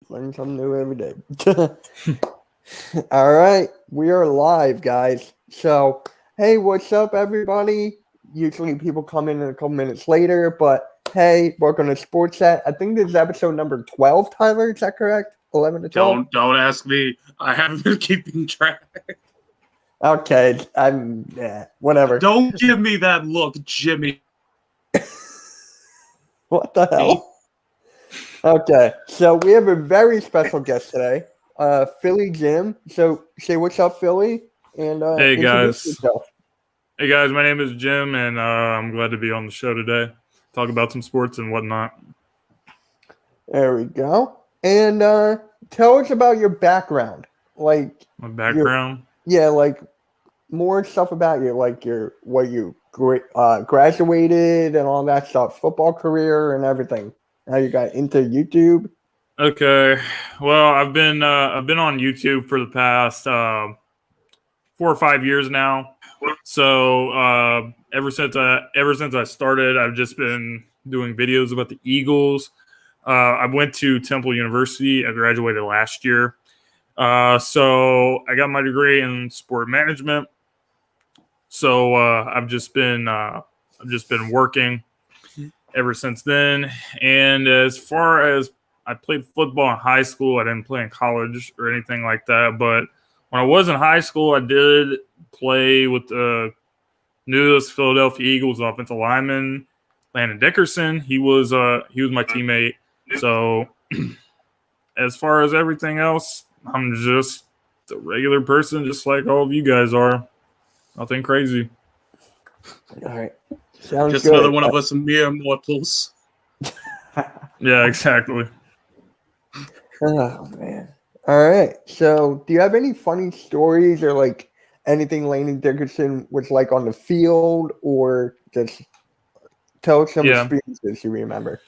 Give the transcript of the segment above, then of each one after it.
Learn something new every day. All right, we are live, guys. So, hey, what's up, everybody? Usually people come in a couple minutes later, but hey, welcome to Sports Chat. I think this is episode number 12, Tyler. Is that correct? 11 to 12? Don't ask me. I haven't been keeping track. Okay, whatever. Don't give me that look, Jimmy. What the hell? Okay, so we have a very special guest today, Philly Jim. So say what's up, Philly, and Hey introduce guys. yourself. Hey guys, my name is Jim, and I'm glad to be on the show today. Talk about some sports and whatnot. There we go. And tell us about your background, like My background. like more stuff about you, like graduated and all that stuff, football career and everything. How you got into YouTube? Okay. Well, I've been on YouTube for the past 4 or 5 years now. So ever since I started, I've just been doing videos about the Eagles. I went to Temple University. I graduated last year. So I got my degree in sport management. So I've just been working ever since then. And as far as I played football in high school, I didn't play in college or anything like that. But when I was in high school, I did play with the newest Philadelphia Eagles offensive lineman, Landon Dickerson. He was my teammate. So as far as everything else, I'm just a regular person, just like all of you guys are. Nothing crazy. All right, sounds Just good. another one of us mere mortals. Yeah, exactly. Oh man. All right. So, do you have any funny stories or like anything Landon Dickerson was like on the field, or just tell us some Yeah. experiences you remember?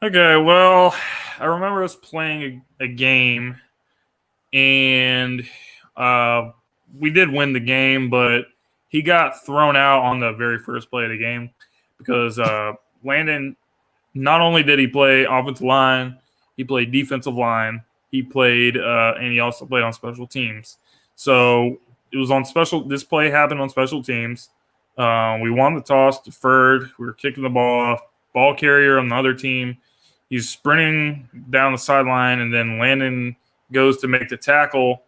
Okay, well, I remember us playing a game, and we did win the game, but he got thrown out on the very first play of the game because Landon, not only did he play offensive line, he played defensive line, and he also played on special teams. So it was on special. This play happened on special teams. We won the toss, deferred. We were kicking the ball off. Ball carrier on the other team. He's sprinting down the sideline, and then Landon goes to make the tackle,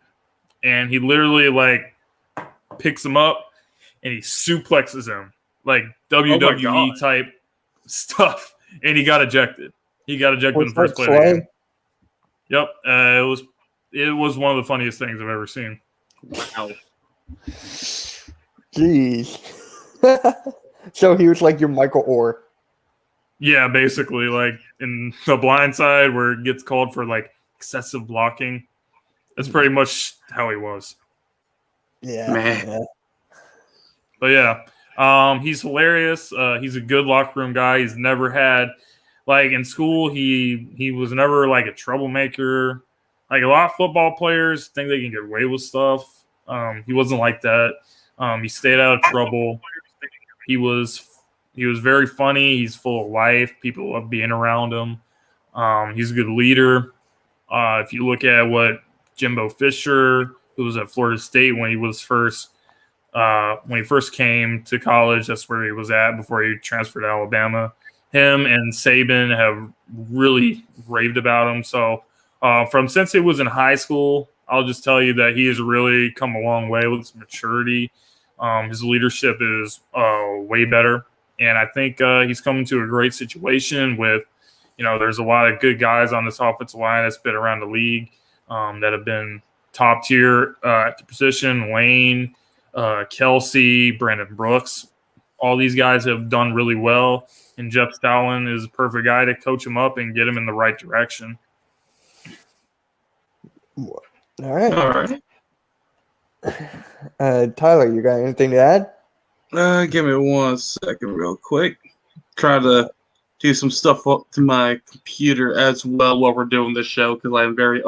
and he literally like picks him up and he suplexes him like WWE type stuff, and he got ejected. He got ejected in the first play of the game. Yep, it was one of the funniest things I've ever seen. Wow. Jeez. So he was like your Michael Orr. Yeah, basically, like in The Blind Side, where it gets called for like excessive blocking. That's pretty much how he was. Yeah. Man. Yeah. But yeah, he's hilarious. He's a good locker room guy. He's never had, like in school, he was never like a troublemaker. Like a lot of football players think they can get away with stuff. He wasn't like that. He stayed out of trouble. He was very funny. He's full of life. People love being around him. He's a good leader. If you look at what Jimbo Fisher, who was at Florida State when he first came to college, that's where he was at before he transferred to Alabama. Him and Saban have really raved about him. So since he was in high school, I'll just tell you that he has really come a long way with his maturity. His leadership is way better. And I think he's coming to a great situation with, there's a lot of good guys on this offensive line that's been around the league that have been top tier at the position. Lane, Kelsey, Brandon Brooks, all these guys have done really well. And Jeff Stoutland is a perfect guy to coach him up and get him in the right direction. All right. Tyler, you got anything to add? Give me 1 second real quick. Try to do some stuff up to my computer as well while we're doing this show because I'm very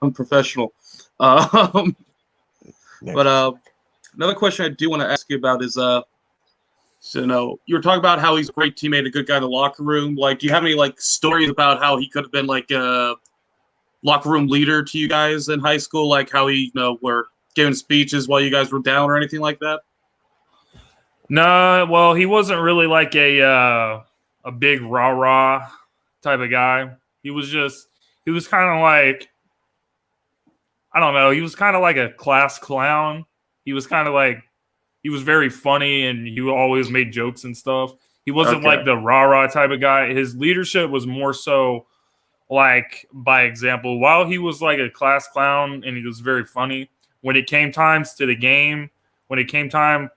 unprofessional. But another question I do want to ask you about is So, you were talking about how he's a great teammate, a good guy in the locker room. Like, do you have any stories about how he could have been like a locker room leader to you guys in high school? Like how he, were giving speeches while you guys were down or anything like that? No, well, he wasn't really like a big rah-rah type of guy. He was kind of like, I don't know, he was kind of like a class clown. He was kind of like, he was very funny and he always made jokes and stuff. He wasn't like the rah-rah type of guy. His leadership was more so like by example. While he was like a class clown and he was very funny, when it came times to the game, when it came time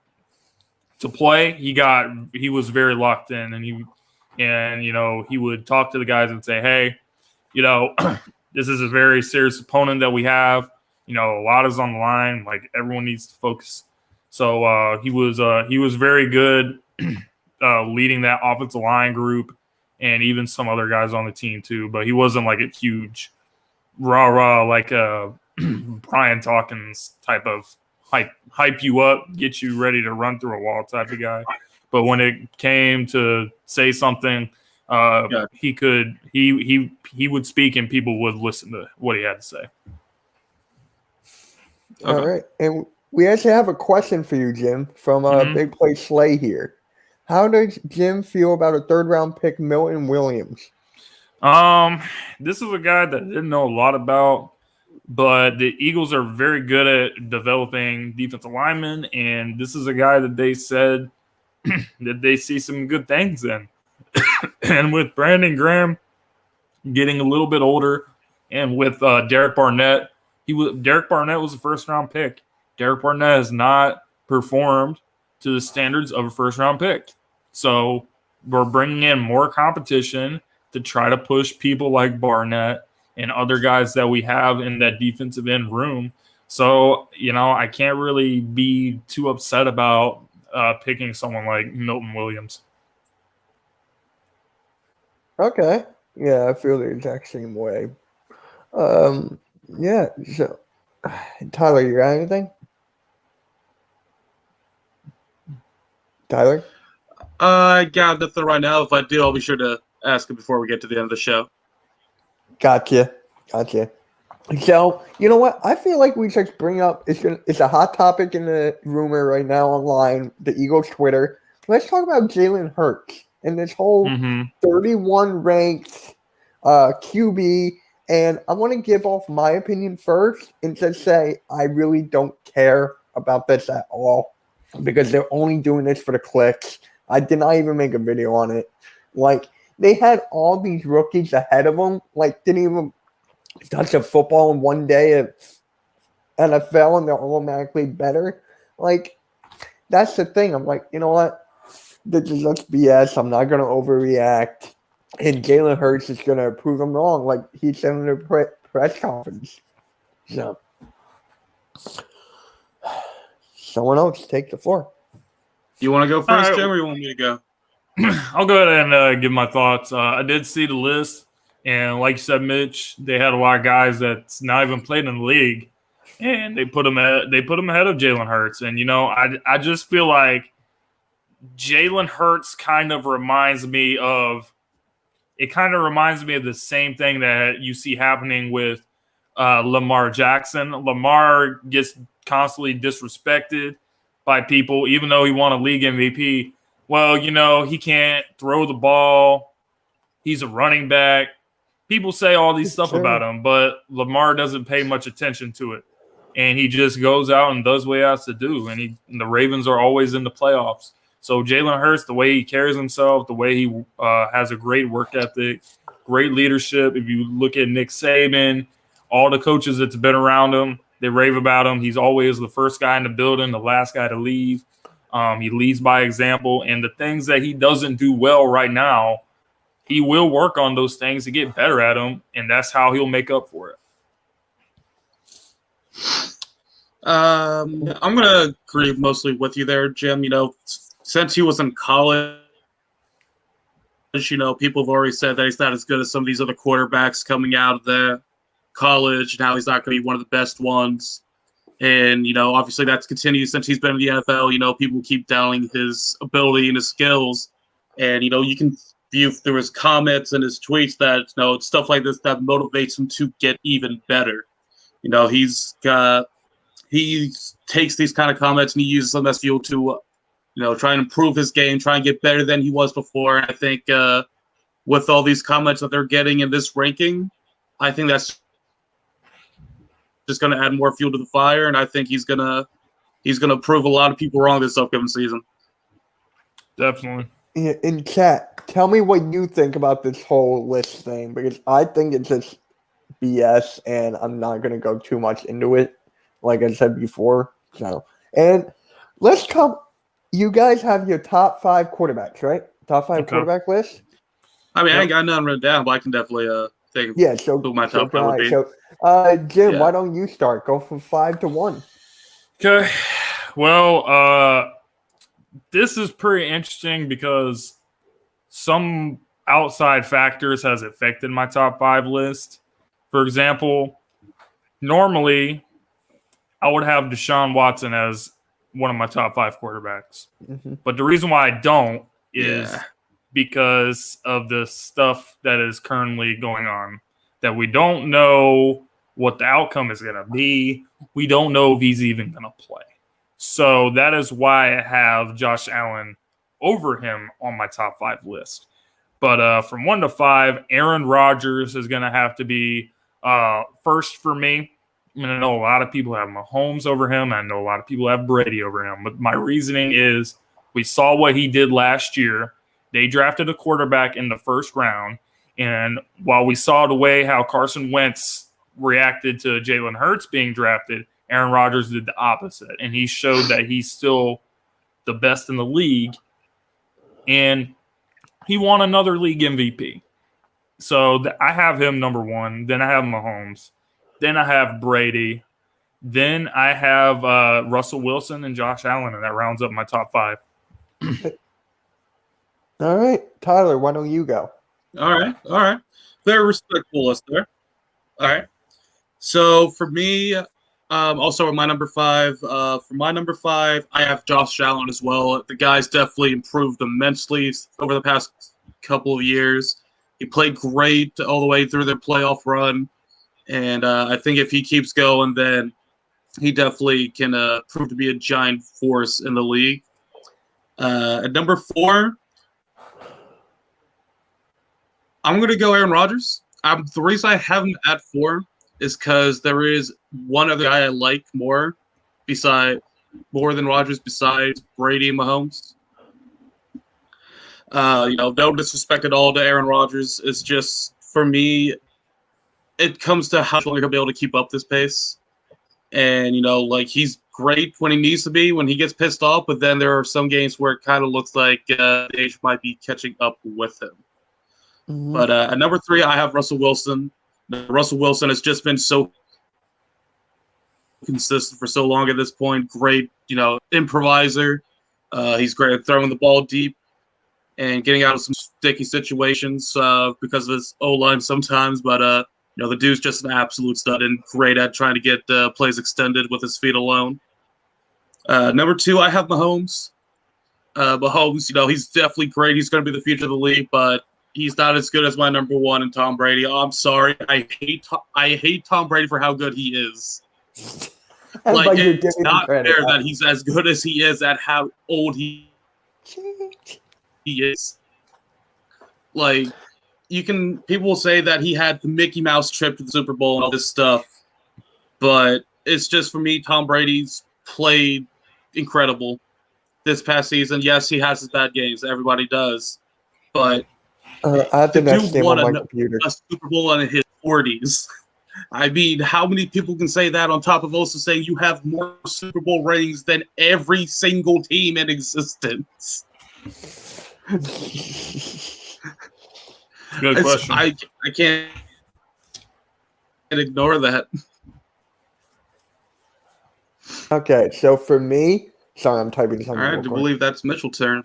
to play, he was very locked in, and he would talk to the guys and say, hey, this is a very serious opponent that we have. A lot is on the line. Like, everyone needs to focus. So he was very good leading that offensive line group, and even some other guys on the team too. But he wasn't like a huge rah-rah like Brian Dawkins type of hype you up, get you ready to run through a wall type of guy. But when it came to say something, he would speak and people would listen to what he had to say. Okay. All right. And we actually have a question for you, Jim, from Big Play Slay here. How does Jim feel about a third-round pick, Milton Williams? This is a guy that I didn't know a lot about, but the Eagles are very good at developing defensive linemen, and this is a guy that they said that they see some good things in. And with Brandon Graham getting a little bit older, and with Derek Barnett, Derek Barnett was a first-round pick. Derek Barnett has not performed to the standards of a first-round pick. So we're bringing in more competition to try to push people like Barnett and other guys that we have in that defensive end room. So, I can't really be too upset about picking someone like Milton Williams. Okay. Yeah, I feel the exact same way. Yeah. So, Tyler, you got anything? Tyler? I got nothing right now. If I do, I'll be sure to ask it before we get to the end of the show. Gotcha. So, you know what? I feel like we should bring up, it's a hot topic in the rumor right now online, the Eagles Twitter. Let's talk about Jalen Hurts and this whole 31 ranked QB. And I want to give off my opinion first and just say I really don't care about this at all because they're only doing this for the clicks. I did not even make a video on it. Like, they had all these rookies ahead of them, didn't even touch a football in one day at NFL, and they're automatically better. That's the thing. I'm like, you know what? This is just BS. I'm not going to overreact. And Jalen Hurts is going to prove them wrong, like he said in the press conference. So, someone else take the floor. You want to go first, Jim, or you want me to go? I'll go ahead and give my thoughts. I did see the list, and like you said, Mitch, they had a lot of guys that's not even played in the league, and they put them ahead of Jalen Hurts. And I just feel like Jalen Hurts kind of reminds me of the same thing that you see happening with Lamar Jackson. Lamar gets constantly disrespected by people, even though he won a league MVP. Well, he can't throw the ball. He's a running back. People say all these stuff about him, but Lamar doesn't pay much attention to it. And he just goes out and does what he has to do. And the Ravens are always in the playoffs. So Jalen Hurts, the way he carries himself, the way he has a great work ethic, great leadership. If you look at Nick Saban, all the coaches that's been around him, they rave about him. He's always the first guy in the building, the last guy to leave. He leads by example. And the things that he doesn't do well right now, he will work on those things to get better at them, and that's how he'll make up for it. I'm going to agree mostly with you there, Jim. Since he was in college, people have already said that he's not as good as some of these other quarterbacks coming out of the college and how he's not going to be one of the best ones. And, obviously that's continued since he's been in the NFL. People keep doubting his ability and his skills. And, you can view through his comments and his tweets that, it's stuff like this that motivates him to get even better. He takes these kind of comments and he uses them as fuel to, try and improve his game, try and get better than he was before. And I think with all these comments that they're getting in this ranking, I think that's just going to add more fuel to the fire. And I think he's gonna prove a lot of people wrong this upcoming season. Definitely. In chat, tell me what you think about this whole list thing, because I think it's just BS, and I'm not going to go too much into it, like I said before. So, and let's come. You guys have your top 5 quarterbacks, right? Top 5 quarterback list. I mean, I ain't got nothing written down, but I can definitely think who my top 5 would be. So, Jim, why don't you start? Go from 5 to 1. Okay. Well, this is pretty interesting because some outside factors has affected my top 5 list. For example, normally I would have Deshaun Watson as one of my top 5 quarterbacks. Mm-hmm. But the reason why I don't is because of the stuff that is currently going on, that we don't know what the outcome is going to be. We don't know if he's even going to play. So that is why I have Josh Allen over him on my top 5 list. But from 1 to 5, Aaron Rodgers is going to have to be first for me. I mean, I know a lot of people have Mahomes over him. I know a lot of people have Brady over him. But my reasoning is we saw what he did last year. They drafted a quarterback in the first round. And while we saw the way how Carson Wentz reacted to Jalen Hurts being drafted, Aaron Rodgers did the opposite. And he showed that he's still the best in the league. And he won another league MVP. So I have him number 1. Then I have Mahomes. Then I have Brady. Then I have Russell Wilson and Josh Allen, and that rounds up my top 5. All right. Tyler, why don't you go? All right. Very respectful list there. All right. So for me, I'll start with my number 5. For my number 5, I have Josh Allen as well. The guy's definitely improved immensely over the past couple of years. He played great all the way through their playoff run. And I think if he keeps going, then he definitely can prove to be a giant force in the league. At number 4, I'm going to go Aaron Rodgers. The reason I have him at 4 is because there is one other guy I like more than Rodgers besides Brady and Mahomes. No disrespect at all to Aaron Rodgers. It's just, for me, it comes to how long he'll be able to keep up this pace. And, he's great when he needs to be, when he gets pissed off, but then there are some games where it kind of looks like the age might be catching up with him. Mm-hmm. But at number 3, I have Russell Wilson. Russell Wilson has just been so consistent for so long at this point. Great, improviser. He's great at throwing the ball deep and getting out of some sticky situations because of his O-line sometimes. But, the dude's just an absolute stud and great at trying to get plays extended with his feet alone. Number 2, I have Mahomes. Mahomes, he's definitely great. He's going to be the future of the league, but he's not as good as my number 1 in Tom Brady. Oh, I'm sorry. I hate Tom Brady for how good he is. It's not fair that he's as good as he is at how old he is. People will say that he had the Mickey Mouse trip to the Super Bowl and all this stuff, but it's just, for me, Tom Brady's played incredible this past season. Yes, he has his bad games. Everybody does. But I have to won on my computer. A Super Bowl in his 40s. I mean, how many people can say that on top of also saying you have more Super Bowl rings than every single team in existence? Good question. I can't ignore that. Okay, so for me, sorry, I'm typing something. All right, I believe that's Mitchell's turn.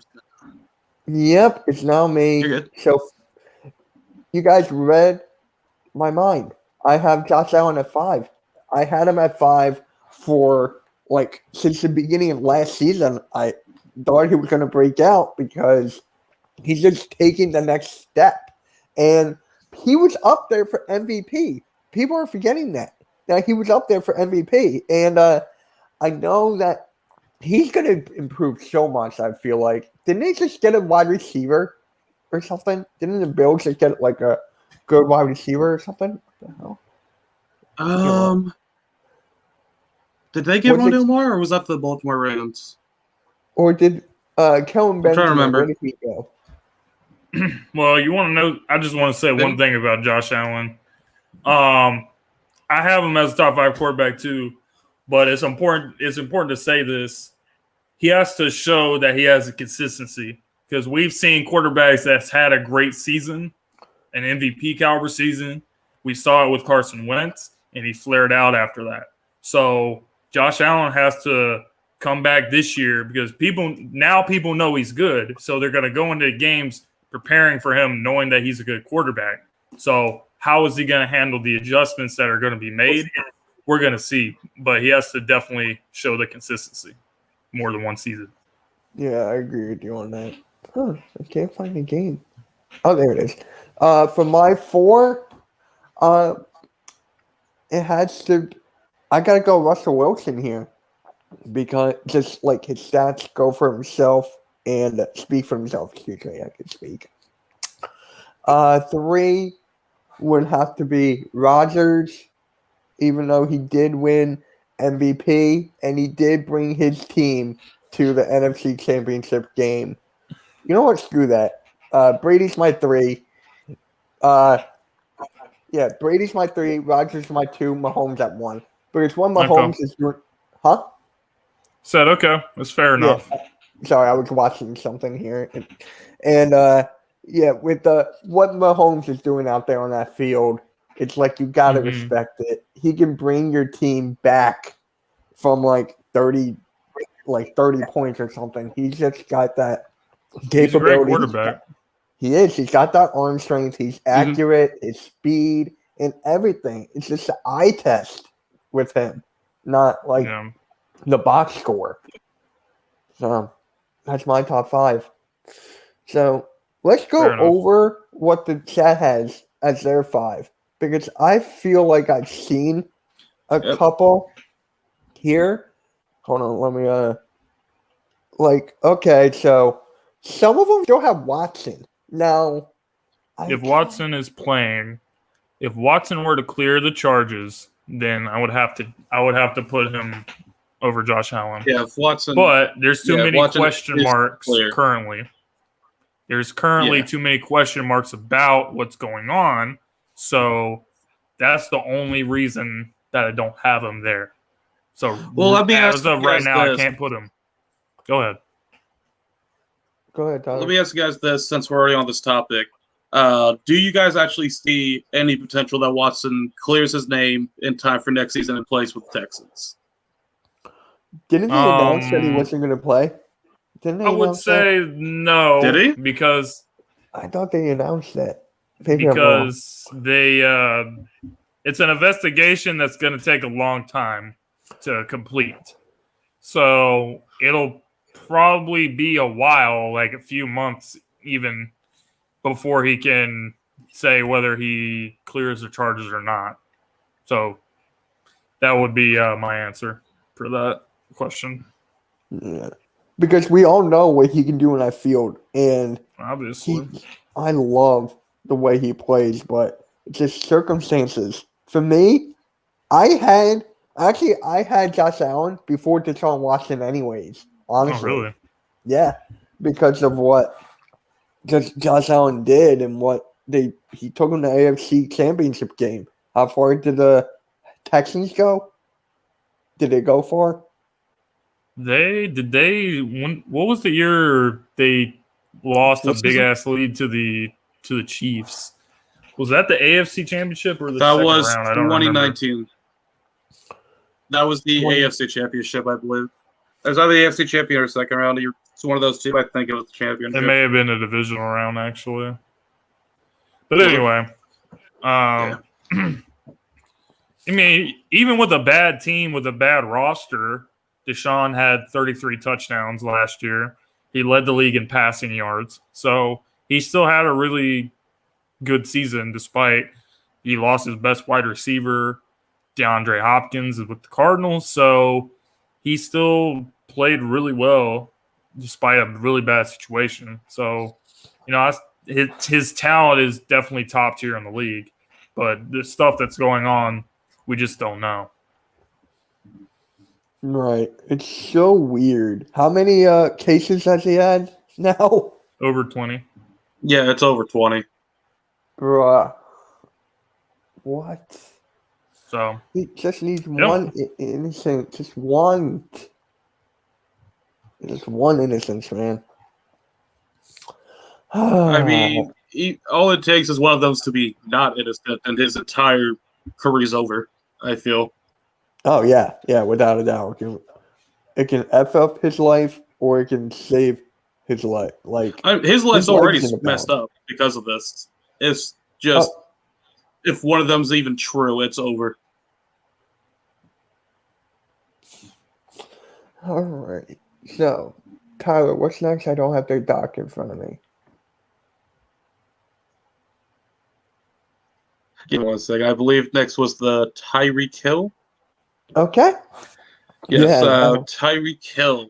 Yep, it's now me. You're good. So you guys read my mind. I have Josh Allen at 5. I had him at 5. for like since the beginning of last season. I thought he was going to break out because he's just taking the next step. And he was up there for MVP. People are forgetting that he was up there for MVP. And I know that he's going to improve so much, I feel like. Didn't they just get a wide receiver or something? Didn't the Bills just get like a good wide receiver or something? What the hell? Did they get Was it- Rondale Moore, or was that the Baltimore Ravens? Or did Kellen Benjamin, trying to remember. where did he go? Well, you want to know? I just want to say one thing about Josh Allen. I have him as a top 5 quarterback too, but it's important. It's important to say this. He has to show that he has a consistency, because we've seen quarterbacks that's had a great season, an MVP caliber season. We saw it with Carson Wentz, and he flared out after that. So Josh Allen has to come back this year, because people know he's good. So they're going to go into games preparing for him, knowing that he's a good quarterback. So how is he going to handle the adjustments that are going to be made? We're going to see. But he has to definitely show the consistency more than one season. Yeah, I agree with you on that. Huh, I can't find the game. Oh, there it is. For my 4, it has to. I gotta go Russell Wilson here, because just like his stats go for himself and speak for himself. Excuse me, I can speak. 3 would have to be Rodgers, even though he did win MVP and he did bring his team to the NFC Championship game. You know what? Screw that. Brady's my 3. Brady's my 3. Rodgers my 2. Mahomes at 1. Because when Mahomes is doing, Said okay, that's fair enough. Yeah. Sorry, I was watching something here, and with what Mahomes is doing out there on that field, it's like you gotta respect it. He can bring your team back from like 30 points or something. He's just got that capability. He's a great quarterback. He is. He's got that arm strength. He's accurate. His speed and everything. It's just an eye test with him, not like the box score. So that's my top 5. So let's go over what the chat has as their 5, because I feel like I've seen a couple here. Hold on, let me okay, so some of them don't have Watson. Now, if Watson is playing, if Watson were to clear the charges, then I would have to put him over Josh Allen. Yeah, if Watson. But there's too many Watson question marks clear. currently. There's currently too many question marks about what's going on. So that's the only reason that I don't have him there. So let me ask as of you right guys now, this. I can't put him. Go ahead. Go ahead, Tyler. Let me ask you guys this, since we're already on this topic. Do you guys actually see any potential that Watson clears his name in time for next season and plays with the Texans? Didn't he announce that he wasn't going to play? Didn't I would say no. Did he? Because I thought they announced that. Because it's an investigation that's going to take a long time to complete. So it'll probably be a while, like a few months even, before he can say whether he clears the charges or not. So that would be my answer for that question. Yeah. Because we all know what he can do in that field. And obviously, I love the way he plays, but it's just circumstances. For me, I had Josh Allen before Deshaun Watson anyways, honestly. Oh, really? Yeah, because of what Josh Allen did and what he took him to the AFC Championship game. How far did the Texans go? Did they go far? What was the year they lost a big ass lead to the Chiefs? Was that the AFC Championship or the second round? I don't 2019. remember. That was the AFC Championship, I believe. It was either the AFC Champion or second round. It's one of those two. I think it was the championship. It may have been a divisional round, actually. But anyway, I mean, even with a bad team, with a bad roster, Deshaun had 33 touchdowns last year. He led the league in passing yards. So he still had a really good season despite he lost his best wide receiver, DeAndre Hopkins, with the Cardinals. So he still played really well despite a really bad situation. So, his talent is definitely top tier in the league. But the stuff that's going on, we just don't know. Right. It's so weird. How many cases has he had now? Over 20. Yeah, it's over 20. Bruh. What? So He just needs one innocent. Just one. Just one innocence, man. I mean, all it takes is one of them to be not innocent, and his entire career's over, I feel. Oh, yeah. Yeah, without a doubt. It can F up his life or it can save his life. His life's already in the messed balance. up because of this. It's just, if one of them's even true, it's over. All right. So, Tyler, what's next? I don't have their doc in front of me. Give me 1 second. I believe next was the Tyreek Hill. Okay. Yes, Yeah. Tyreek Hill.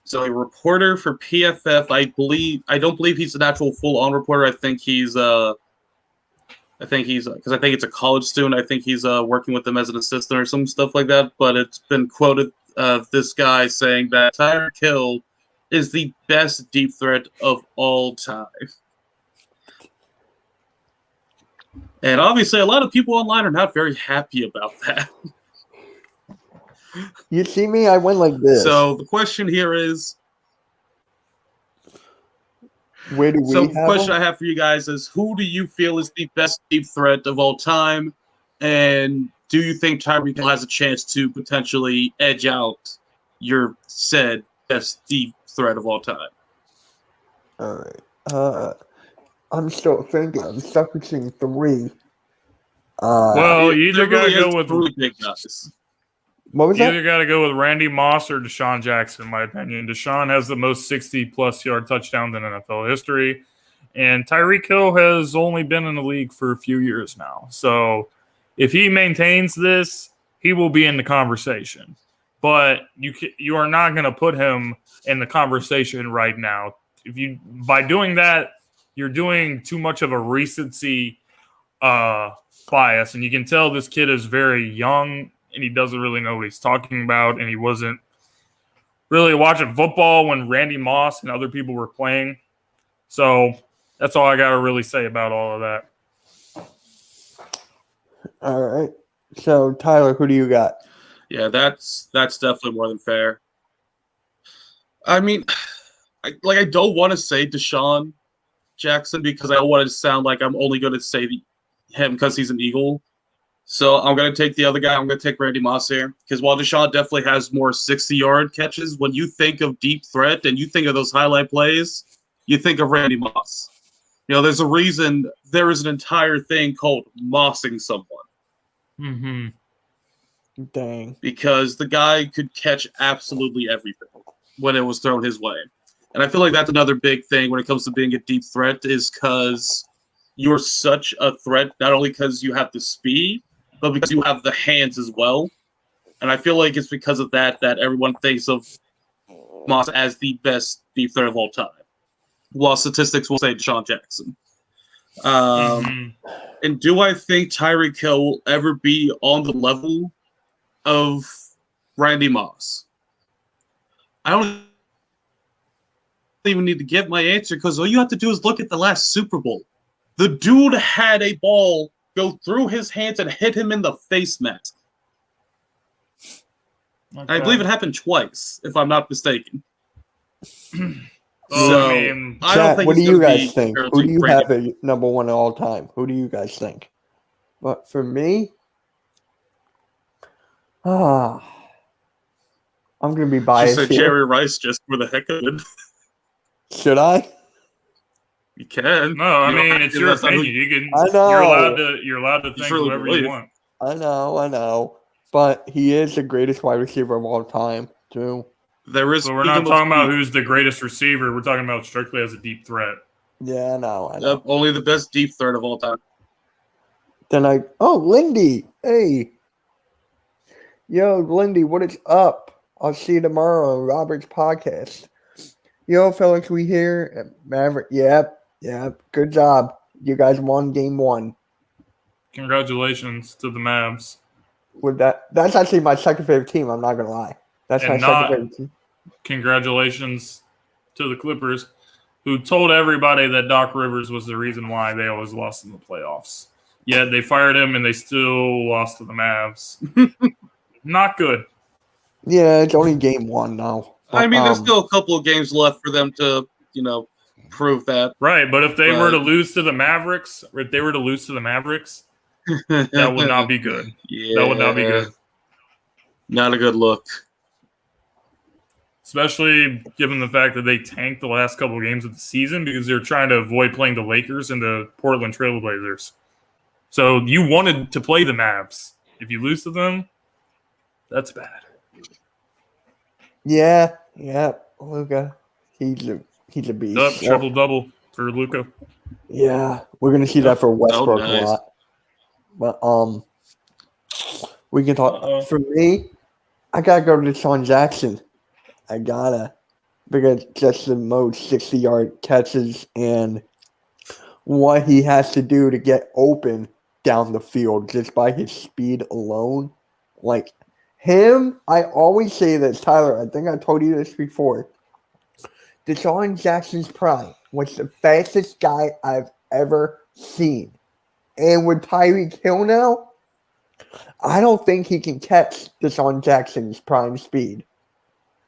So a reporter for PFF. I don't believe he's an actual full-on reporter. I think he's because I think it's a college student. I think he's working with them as an assistant or some stuff like that. But it's been quoted this guy saying that Tyreek Hill is the best deep threat of all time. And obviously, a lot of people online are not very happy about that. You see me? I went like this. So the question here is, where do we so the have question him? I have for you guys is, who do you feel is the best deep threat of all time? And do you think Tyreek Hill has a chance to potentially edge out your said best deep threat of all time? All right. I'm still thinking. I'm stuck between three. well, you either There really gotta go is with three big guys. What was you that? either gotta go with Randy Moss or Deshaun Jackson, in my opinion. Deshaun has the most 60-plus yard touchdowns in NFL history, and Tyreek Hill has only been in the league for a few years now. So if he maintains this, he will be in the conversation. But you are not going to put him in the conversation right now. By doing that, you're doing too much of a recency bias, and you can tell this kid is very young and he doesn't really know what he's talking about, and he wasn't really watching football when Randy Moss and other people were playing. So that's all I got to really say about all of that. All right. So, Tyler, who do you got? Yeah, that's definitely more than fair. I mean, I don't want to say Deshaun Jackson because I don't want to sound like I'm only going to say him because he's an Eagle. So I'm going to take the other guy. I'm going to take Randy Moss here because while Deshaun definitely has more 60-yard catches, when you think of deep threat and you think of those highlight plays, you think of Randy Moss. There's a reason there is an entire thing called mossing someone. Mm-hmm. Dang. Because the guy could catch absolutely everything when it was thrown his way. And I feel like that's another big thing when it comes to being a deep threat is because you're such a threat, not only because you have the speed, but because you have the hands as well. And I feel like it's because of that everyone thinks of Moss as the best deep threat of all time. While statistics will say Deshaun Jackson. And do I think Tyreek Hill will ever be on the level of Randy Moss? I don't even need to give my answer because all you have to do is look at the last Super Bowl. The dude had a ball go through his hands and hit him in the face mask. Okay. I believe it happened twice, if I'm not mistaken. Well, I don't think what do he's you gonna guys be think? compared Who to do you Randy have at number one of all time? Who do you guys think? But for me, I'm going to be She biased said here. Jerry Rice just for the heck of it. Should I? You can. No, I You don't mean have it's to, your that's not who- opinion. You can. I know. You're allowed to think truly whatever believe. you want. I know. But he is the greatest wide receiver of all time, too. There is. But we're freedom not of talking about speech. who's the greatest receiver. We're talking about strictly as a deep threat. Yeah, I know. Only the best deep threat of all time. Then Lindy, hey. Yo, Lindy, what is up? I'll see you tomorrow on Robert's podcast. Yo, fellas, we here at Maverick. Yep. Good job. You guys won game 1. Congratulations to the Mavs. That's actually my second favorite team, I'm not gonna lie. That's And my second favorite team. Congratulations to the Clippers, who told everybody that Doc Rivers was the reason why they always lost in the playoffs. Yet they fired him and they still lost to the Mavs. Not good. Yeah, it's only game 1 now. I mean, there's still a couple of games left for them to, prove that. Right, but if they were to lose to the Mavericks, that would not be good. Yeah, That would not be good. Not a good look. Especially given the fact that they tanked the last couple of games of the season because they're trying to avoid playing the Lakers and the Portland Trailblazers. So you wanted to play the Mavs. If you lose to them, that's bad. Yeah. Luka. He's a beast. Triple-double for Luka. Yeah, we're gonna see that for Westbrook nice. a lot. But we can talk. For me, I gotta go to Deshaun Jackson. Because just the most 60-yard catches and what he has to do to get open down the field just by his speed alone. Like him, I always say this, Tyler. I think I told you this before. Deshaun Jackson's prime was the fastest guy I've ever seen. And with Tyreek Hill now, I don't think he can catch Deshaun Jackson's prime speed.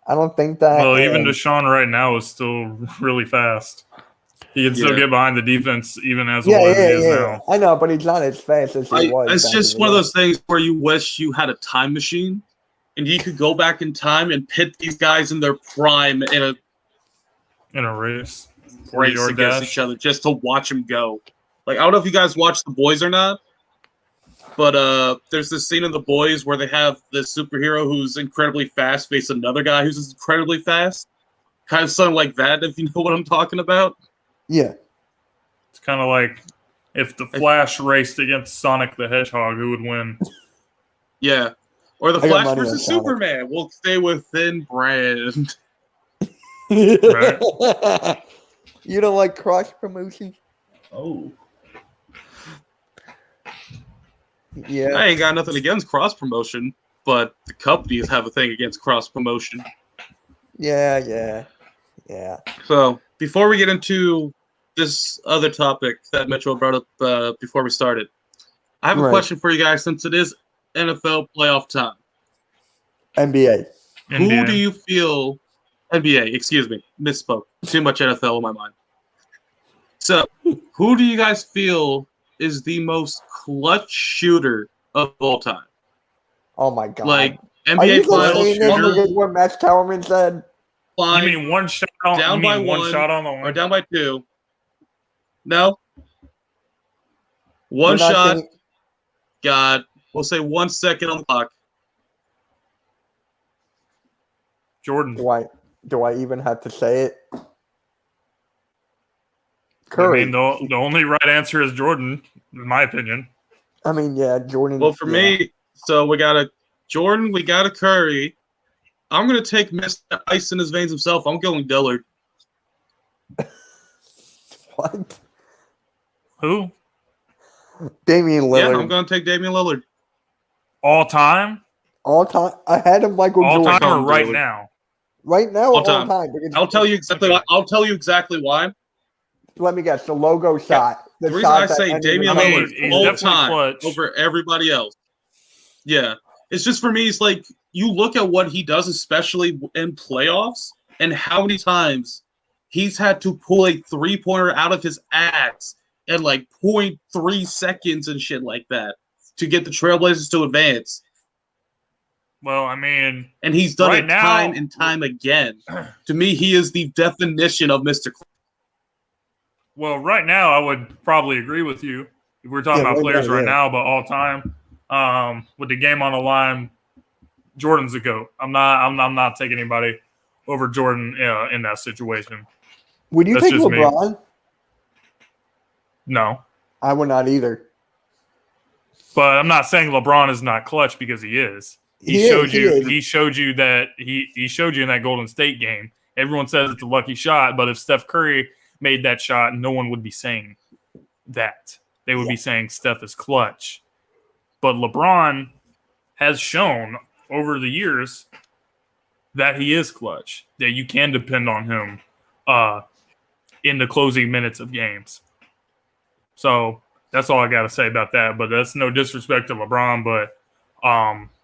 I don't think that. Well, even Deshaun right now is still really fast. He can still get behind the defense even as well as he is now. I know, but he's not as fast as he was. It's just one of those things where you wish you had a time machine and you could go back in time and pit these guys in their prime in a race against each other just to watch them go. Like, I don't know if you guys watch The Boys or not, but there's this scene in The Boys where they have this superhero who's incredibly fast face another guy who's incredibly fast. Kind of something like that, if you know what I'm talking about. Yeah. It's kind of like if the Flash raced against Sonic the Hedgehog, who would win? Yeah. Or the Flash versus Superman. We'll stay within brand. Right. You don't like cross promotion? Oh. Yeah. I ain't got nothing against cross promotion, but the companies have a thing against cross promotion. Yeah. So before we get into this other topic that Mitchell brought up before we started, I have a question for you guys since it is NFL playoff time. NBA. Who do you feel NBA, excuse me, misspoke. Too much NFL in my mind. So, who do you guys feel is the most clutch shooter of all time? Oh my god! Like NBA Finals shooter. What Max Kellerman said. You mean one shot on down by one shot on the or down by 2? No. One We're not shot. saying- God, we'll say 1 second on the clock. Jordan. Do I even have to say it? Curry. I mean, the only right answer is Jordan, in my opinion. I mean, yeah, Jordan. Well, for me, so we got a Jordan, we got a Curry. I'm going to take Mr. Ice in his veins himself. I'm going Dillard. What? Who? Damian Lillard. Yeah, I'm going to take Damian Lillard. All time? All time. I had him Michael Jordan. Jordan. All time or right now? Right now, all time. I'll tell you exactly why. I'll tell you exactly why. Let me guess. The logo shot. The reason I say Damian Lillard all time over everybody else. Yeah. It's just for me, it's like you look at what he does, especially in playoffs, and how many times he's had to pull a three-pointer out of his ass in like 0.3 seconds and shit like that to get the Trailblazers to advance. Well, I mean, and he's done it time and time again. To me, he is the definition of Mr. Well, right now, I would probably agree with you if we're talking Yeah, about right players now, right yeah. now, but all time, with the game on the line, Jordan's a goat. I'm not taking anybody over Jordan in that situation. Would you That's take just me. LeBron? No, I would not either. but I'm not saying LeBron is not clutch because he is. He He showed is, he you. is. He showed you that he showed you in that Golden State game. Everyone says it's a lucky shot, but if Steph Curry made that shot, no one would be saying that. They would be saying Steph is clutch. But LeBron has shown over the years that he is clutch, that you can depend on him in the closing minutes of games. So that's all I got to say about that. But that's no disrespect to LeBron. But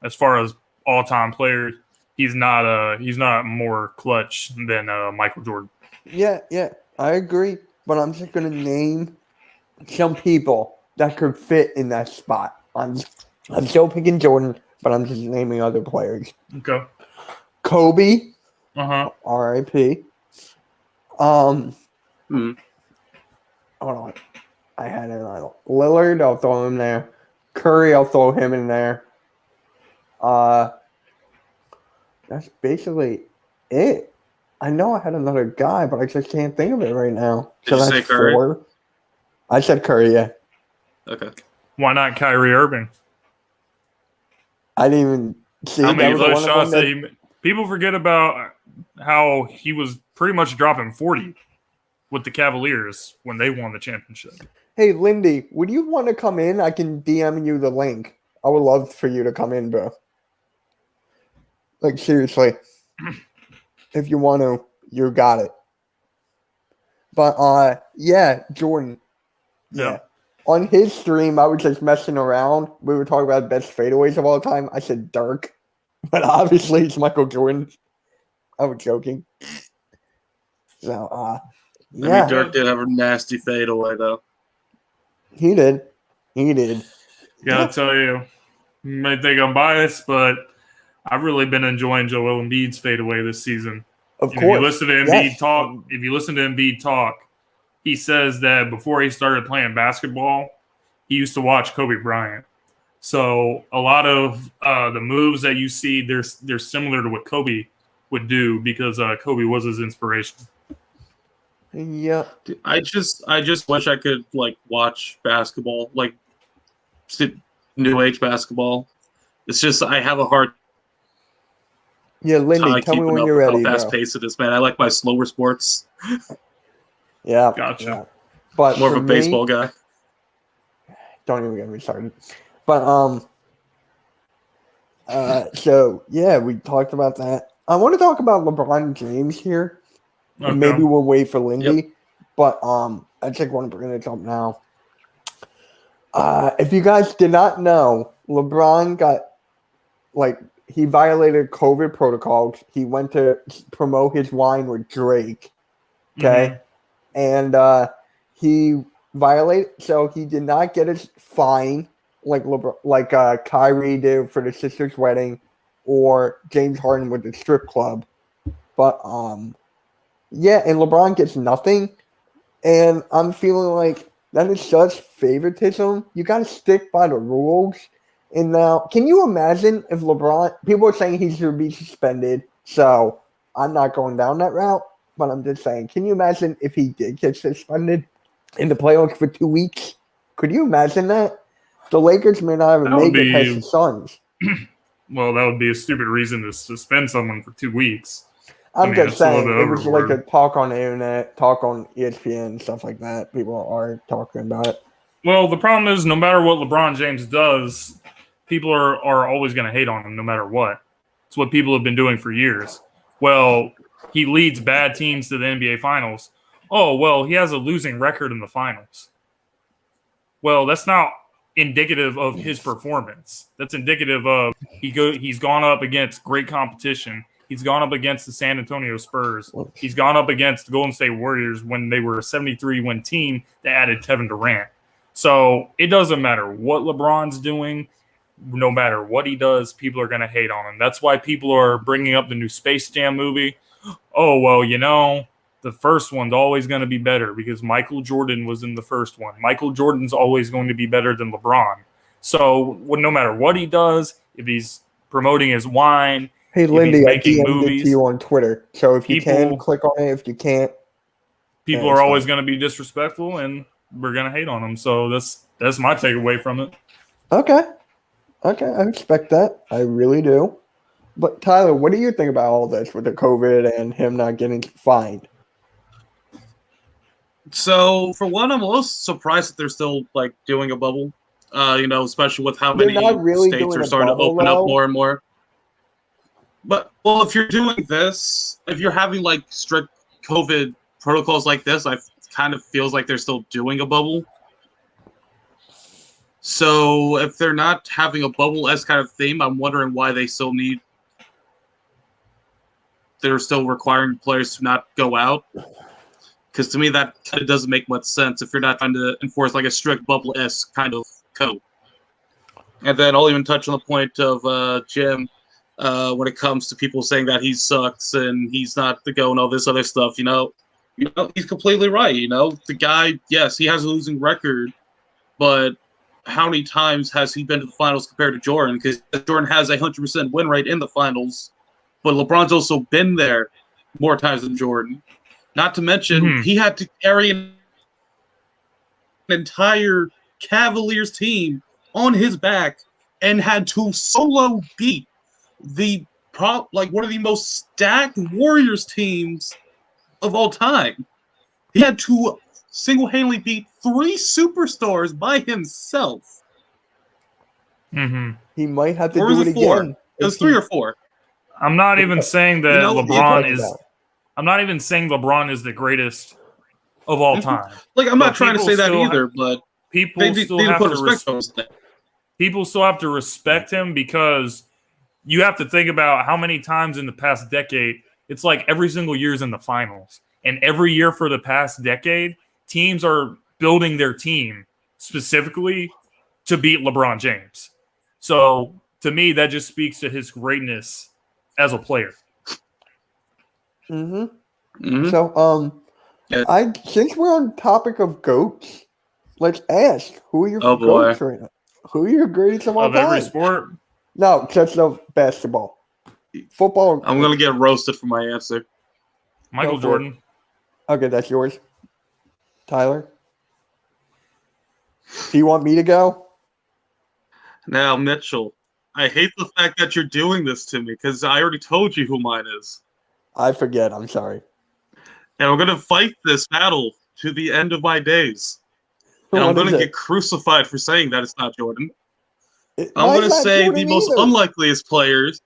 as far as all-time players, he's not more clutch than Michael Jordan. Yeah, I agree. But I'm just gonna name some people that could fit in that spot. I'm still picking Jordan, but I'm just naming other players. Okay. Kobe, Uh-huh. R.I.P. Hmm. Hold on. I had it on Lillard, I'll throw him there. Curry, I'll throw him in there. That's basically it. I know I had another guy, but I just can't think of it right now. Did you that's say Curry? 4. I said Curry, yeah. Okay. Why not Kyrie Irving? I didn't even see How that many was of those one of shots them that he people forget about how he was pretty much dropping 40 with the Cavaliers when they won the championship. Hey, Lindy, would you want to come in? I can DM you the link. I would love for you to come in, bro. Like, seriously. If you want to, you got it. But, yeah, Jordan. Yeah. Yeah. On his stream, I was just messing around. We were talking about best fadeaways of all time. I said Dirk. But obviously, it's Michael Jordan. I was joking. So, I yeah. mean, Dirk did have a nasty fadeaway, though. He did. He did. Gotta tell you, you may think I'm biased, but I've really been enjoying Joel Embiid's fadeaway this season. Of And course. If you listen to Embiid talk, he says that before he started playing basketball, he used to watch Kobe Bryant. So a lot of the moves that you see, they're similar to what Kobe would do because Kobe was his inspiration. Yeah. Dude, I just wish I could like watch basketball, like new age basketball. It's just I have a hard Yeah, Lindy, time tell me keeping when up you're with ready, how fast bro. paced it is, man. I like my slower sports. Yeah. Gotcha. Yeah. But More of for a me, baseball guy. don't even get me started. But so yeah, we talked about that. I want to talk about LeBron James here. Okay. Maybe we'll wait for Lindy. Yep. But I just want to bring it up now. If you guys did not know, LeBron got he violated COVID protocols. He went to promote his wine with Drake. Okay. And he violated, so he did not get his fine like Kyrie did for the sister's wedding or James Harden with the strip club. But yeah, and LeBron gets nothing. And I'm feeling like that is such favoritism. You got to stick by the rules. And now, can you imagine if LeBron, people are saying he should be suspended. So I'm not going down that route. But I'm just saying, can you imagine if he did get suspended in the playoffs for 2 weeks? Could you imagine that? The Lakers may not even That would make it past be- the Suns. Well, that would be a stupid reason to suspend someone for 2 weeks. I'm mean, just it's a little saying, bit it was like a overboard. talk on the internet, talk on ESPN, stuff like that. People are talking about it. Well, the problem is, no matter what LeBron James does, people are always going to hate on him, no matter what. It's what people have been doing for years. Well, he leads bad teams to the NBA Finals. Oh, well, he has a losing record in the finals. Well, that's not indicative of his performance. That's indicative of he's gone up against great competition. He's gone up against the San Antonio Spurs. He's gone up against the Golden State Warriors when they were a 73-win team that added Kevin Durant. So it doesn't matter what LeBron's doing. No matter what he does, people are going to hate on him. That's why people are bringing up the new Space Jam movie. Oh, well, the first one's always going to be better because Michael Jordan was in the first one. Michael Jordan's always going to be better than LeBron. So no matter what he does, if he's promoting his wine, Hey, if Lindy, he's I making DM'd it movies, to you on Twitter. So if you can, people- click on it. If you can't, people Yeah, are it's always fine. going to be disrespectful, and we're going to hate on them. So that's my takeaway from it. okay. Okay, I respect that. I really do. But Tyler, what do you think about all this with the COVID and him not getting fined? So for one, I'm a little surprised that they're still like doing a bubble. Especially with how They're many not really states doing are a starting bubble, to open though. up more and more. But if you're doing this, if you're having like strict COVID protocols like this, I kind of feels like they're still doing a bubble. So if they're not having a bubble-esque kind of theme, I'm wondering why they still need. They're still requiring players to not go out. Because to me, that kind of doesn't make much sense if you're not trying to enforce like a strict bubble-esque kind of code. And then I'll even touch on the point of Jim when it comes to people saying that he sucks and he's not the go and all this other stuff. He's completely right. The guy, yes, he has a losing record, but how many times has he been to the finals compared to Jordan? Because Jordan has a 100% win rate in the finals, but LeBron's also been there more times than Jordan. Not to mention, he had to carry an entire Cavaliers team on his back and had to solo beat one of the most stacked Warriors teams of all time. He had to single-handedly beat 3 superstars by himself. Mm-hmm. He might have to Or do was it it 4? again. It was 3 or 4. I'm not even saying that LeBron is. I'm not even saying LeBron is the greatest of all time. Like I'm But not trying to people say that still either, but People they still need to have put to respect on his name. people still have to respect him because you have to think about how many times in the past decade it's like every single year's in the finals, and every year for the past decade, teams are building their team specifically to beat LeBron James. So to me, that just speaks to his greatness as a player. Mm-hmm. So, Yeah. since we're on topic of GOATs, let's ask who are your Oh, boy. GOATs right now? Who are your greatest of all Of every time? sport, No, just of basketball, football. I'm gonna get roasted for my answer. Michael Go for Jordan. Okay, that's yours. Tyler, do you want me to go? Now, Mitchell, I hate the fact that you're doing this to me because I already told you who mine is. I forget. I'm sorry. And we're gonna fight this battle to the end of my days. And I'm What gonna is it? get crucified for saying that it's not Jordan. I'm Mine's gonna not say Jordan the most either. unlikeliest players.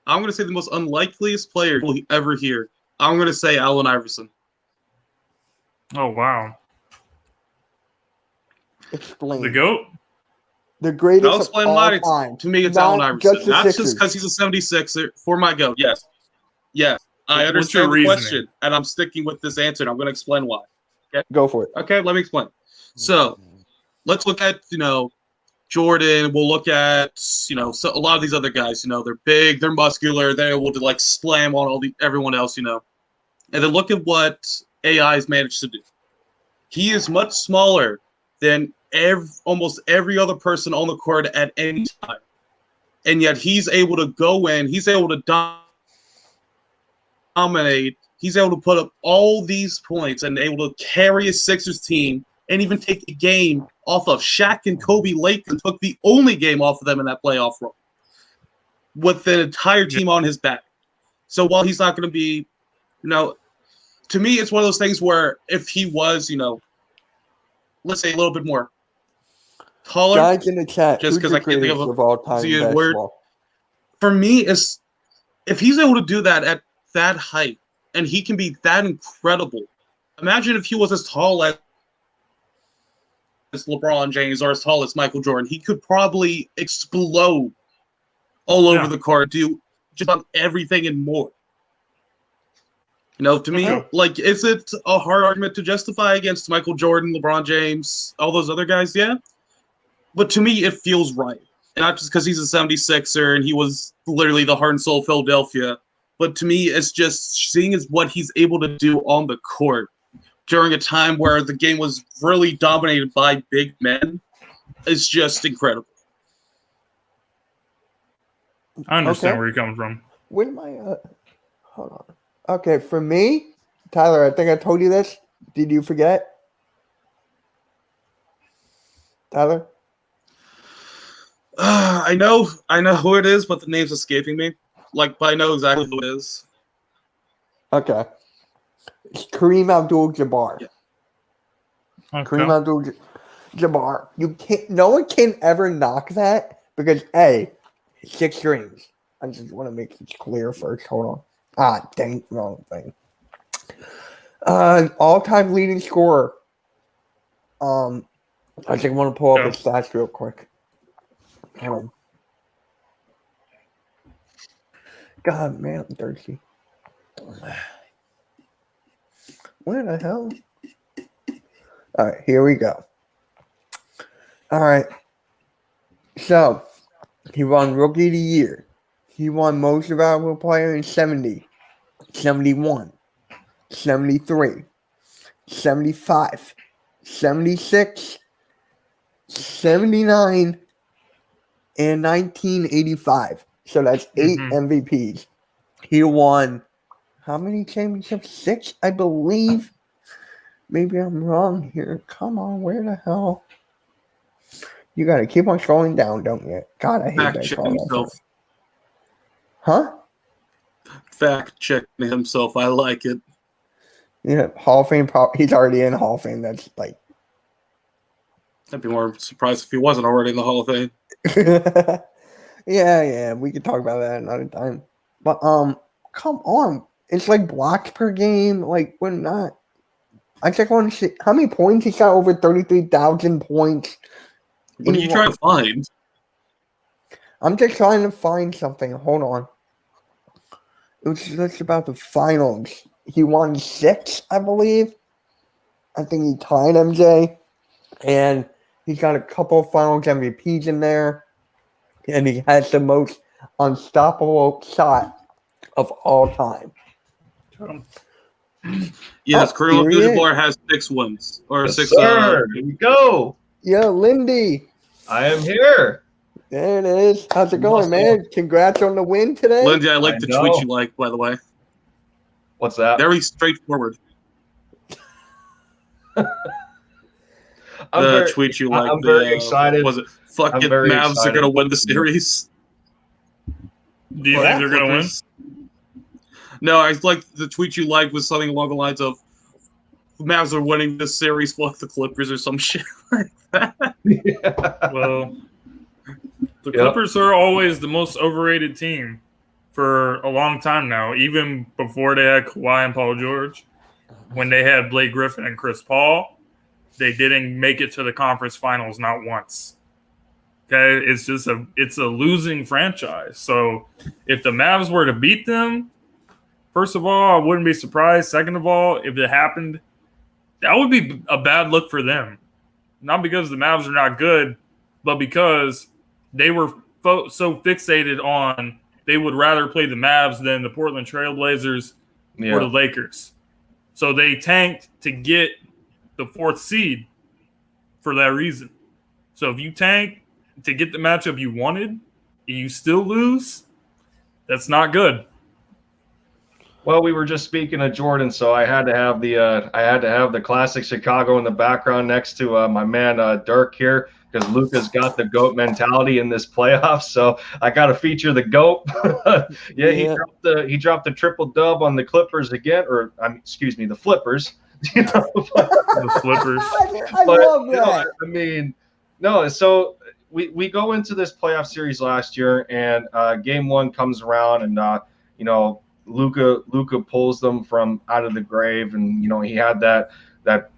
I'm gonna say the most unlikeliest player we'll ever hear. I'm gonna say Allen Iverson. Oh wow, Explain. the GOAT. The greatest I'll of explain all why. time. To me, it's Not Allen Iverson. just the Not Sixers. just because he's a 76er for my GOAT. Yes. Yes. I What's your understand the reasoning? question, and I'm sticking with this answer, and I'm going to explain why. Go for it. Okay, let me explain. So, let's look at, Jordan. We'll look at, so a lot of these other guys, they're big, they're muscular, they're able to, slam on everyone else, And then look at what AI has managed to do. He is much smaller than almost every other person on the court at any time. And yet he's able to go in, he's able to dominate, he's able to put up all these points and able to carry a Sixers team and even take a game off of Shaq and Kobe Lake and took the only game off of them in that playoff run with the entire team on his back. So while he's not going to be, to me, it's one of those things where if he was, let's say a little bit more taller, Guys in the chat, just who's because your I can't think greatest of of all time see in a word. basketball? For me, is if he's able to do that at that height and he can be that incredible. Imagine if he was as tall as LeBron James or as tall as Michael Jordan. He could probably explode all over the court, do just about everything and more. To me, is it a hard argument to justify against Michael Jordan, LeBron James, all those other guys? Yeah. But to me, it feels right. And not just because he's a 76er and he was literally the heart and soul of Philadelphia. But to me, it's just seeing is what he's able to do on the court during a time where the game was really dominated by big men is just incredible. I understand Okay. where you're coming from. When am I? Hold on. Okay, for me, Tyler, I think I told you this. Did you forget? Tyler? I know who it is, but the name's escaping me. But I know exactly who it is. Okay. It's Kareem Abdul-Jabbar. Yeah. Okay. Kareem Abdul-Jabbar. You can't. No one can ever knock that because A, 6 rings. I just want to make this clear first. Hold on. Dang, wrong thing. All-time leading scorer. I just want to pull up his stats real quick. Hold on. God, man, I'm thirsty. Where the hell? All right, here we go. All right. So, he won Rookie of the Year. He won Most Valuable Player in 70, 71, 73, 75, 76, 79, and 1985. So that's 8 MVPs. He won how many championships? 6, I believe. Maybe I'm wrong here. Come on, where the hell? You got to keep on scrolling down, don't you? God, I hate Fact that. checking himself. Huh? Fact checking himself. I like it. Yeah, Hall of Fame. He's already in Hall of Fame. That's like. I'd be more surprised if he wasn't already in the Hall of Fame. yeah, we could talk about that another time. But come on, it's like blocks per game. Like we're not. I just want to see how many points he got. Over 33,000 points. What are you trying to find? I'm just trying to find something. Hold on. It was just about the finals. He won 6, I believe. I think he tied MJ, and he's got a couple of finals MVPs in there, and he has the most unstoppable shot of all time. Yes, Kareem here he is. Abdul-Jabbar has 6 wins or Yes, 6. sir. Here we go. Yeah, Lindy. I am here. There it is. How's it going, man? Congrats on the win today. Lindsay, I like I the know. tweet you like, by the way. What's that? Very straightforward. I'm The very, tweet you like. I'm very excited. Was it fucking I'm very Mavs are excited. going to win the series? Do you think they're going to win? No, I like the tweet you liked was something along the lines of Mavs are winning this series, fuck the Clippers or some shit like that. Well, the Clippers are always the most overrated team for a long time now, even before they had Kawhi and Paul George. When they had Blake Griffin and Chris Paul, they didn't make it to the conference finals not once. Okay, it's a losing franchise. So if the Mavs were to beat them, first of all, I wouldn't be surprised. Second of all, if it happened, that would be a bad look for them. Not because the Mavs are not good, but because they were so fixated on they would rather play the Mavs than the Portland Trailblazers or the Lakers. So they tanked to get the 4th seed for that reason. So if you tank to get the matchup you wanted and you still lose, that's not good. Well, we were just speaking of Jordan, so I had to have the classic Chicago in the background next to my man Dirk here, because Luka's got the GOAT mentality in this playoff. So I got to feature the GOAT. He dropped the triple dub on the Clippers again, or the Flippers. The Flippers. I love that. I mean, no. So we go into this playoff series last year, and game 1 comes around, and Luka pulls them from out of the grave, and he had that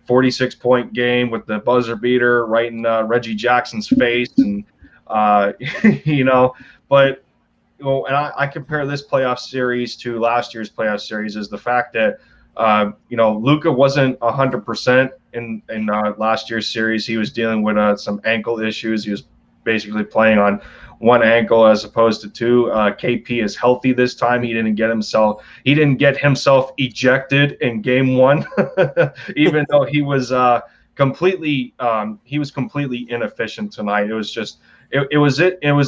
46-point game with the buzzer beater right in Reggie Jackson's face, and but and I compare this playoff series to last year's playoff series is the fact that Luka wasn't 100% in last year's series. He was dealing with some ankle issues. He was basically playing on one ankle as opposed to two. KP is healthy this time. He didn't get himself ejected in game one, even though he was completely inefficient tonight. It was just it was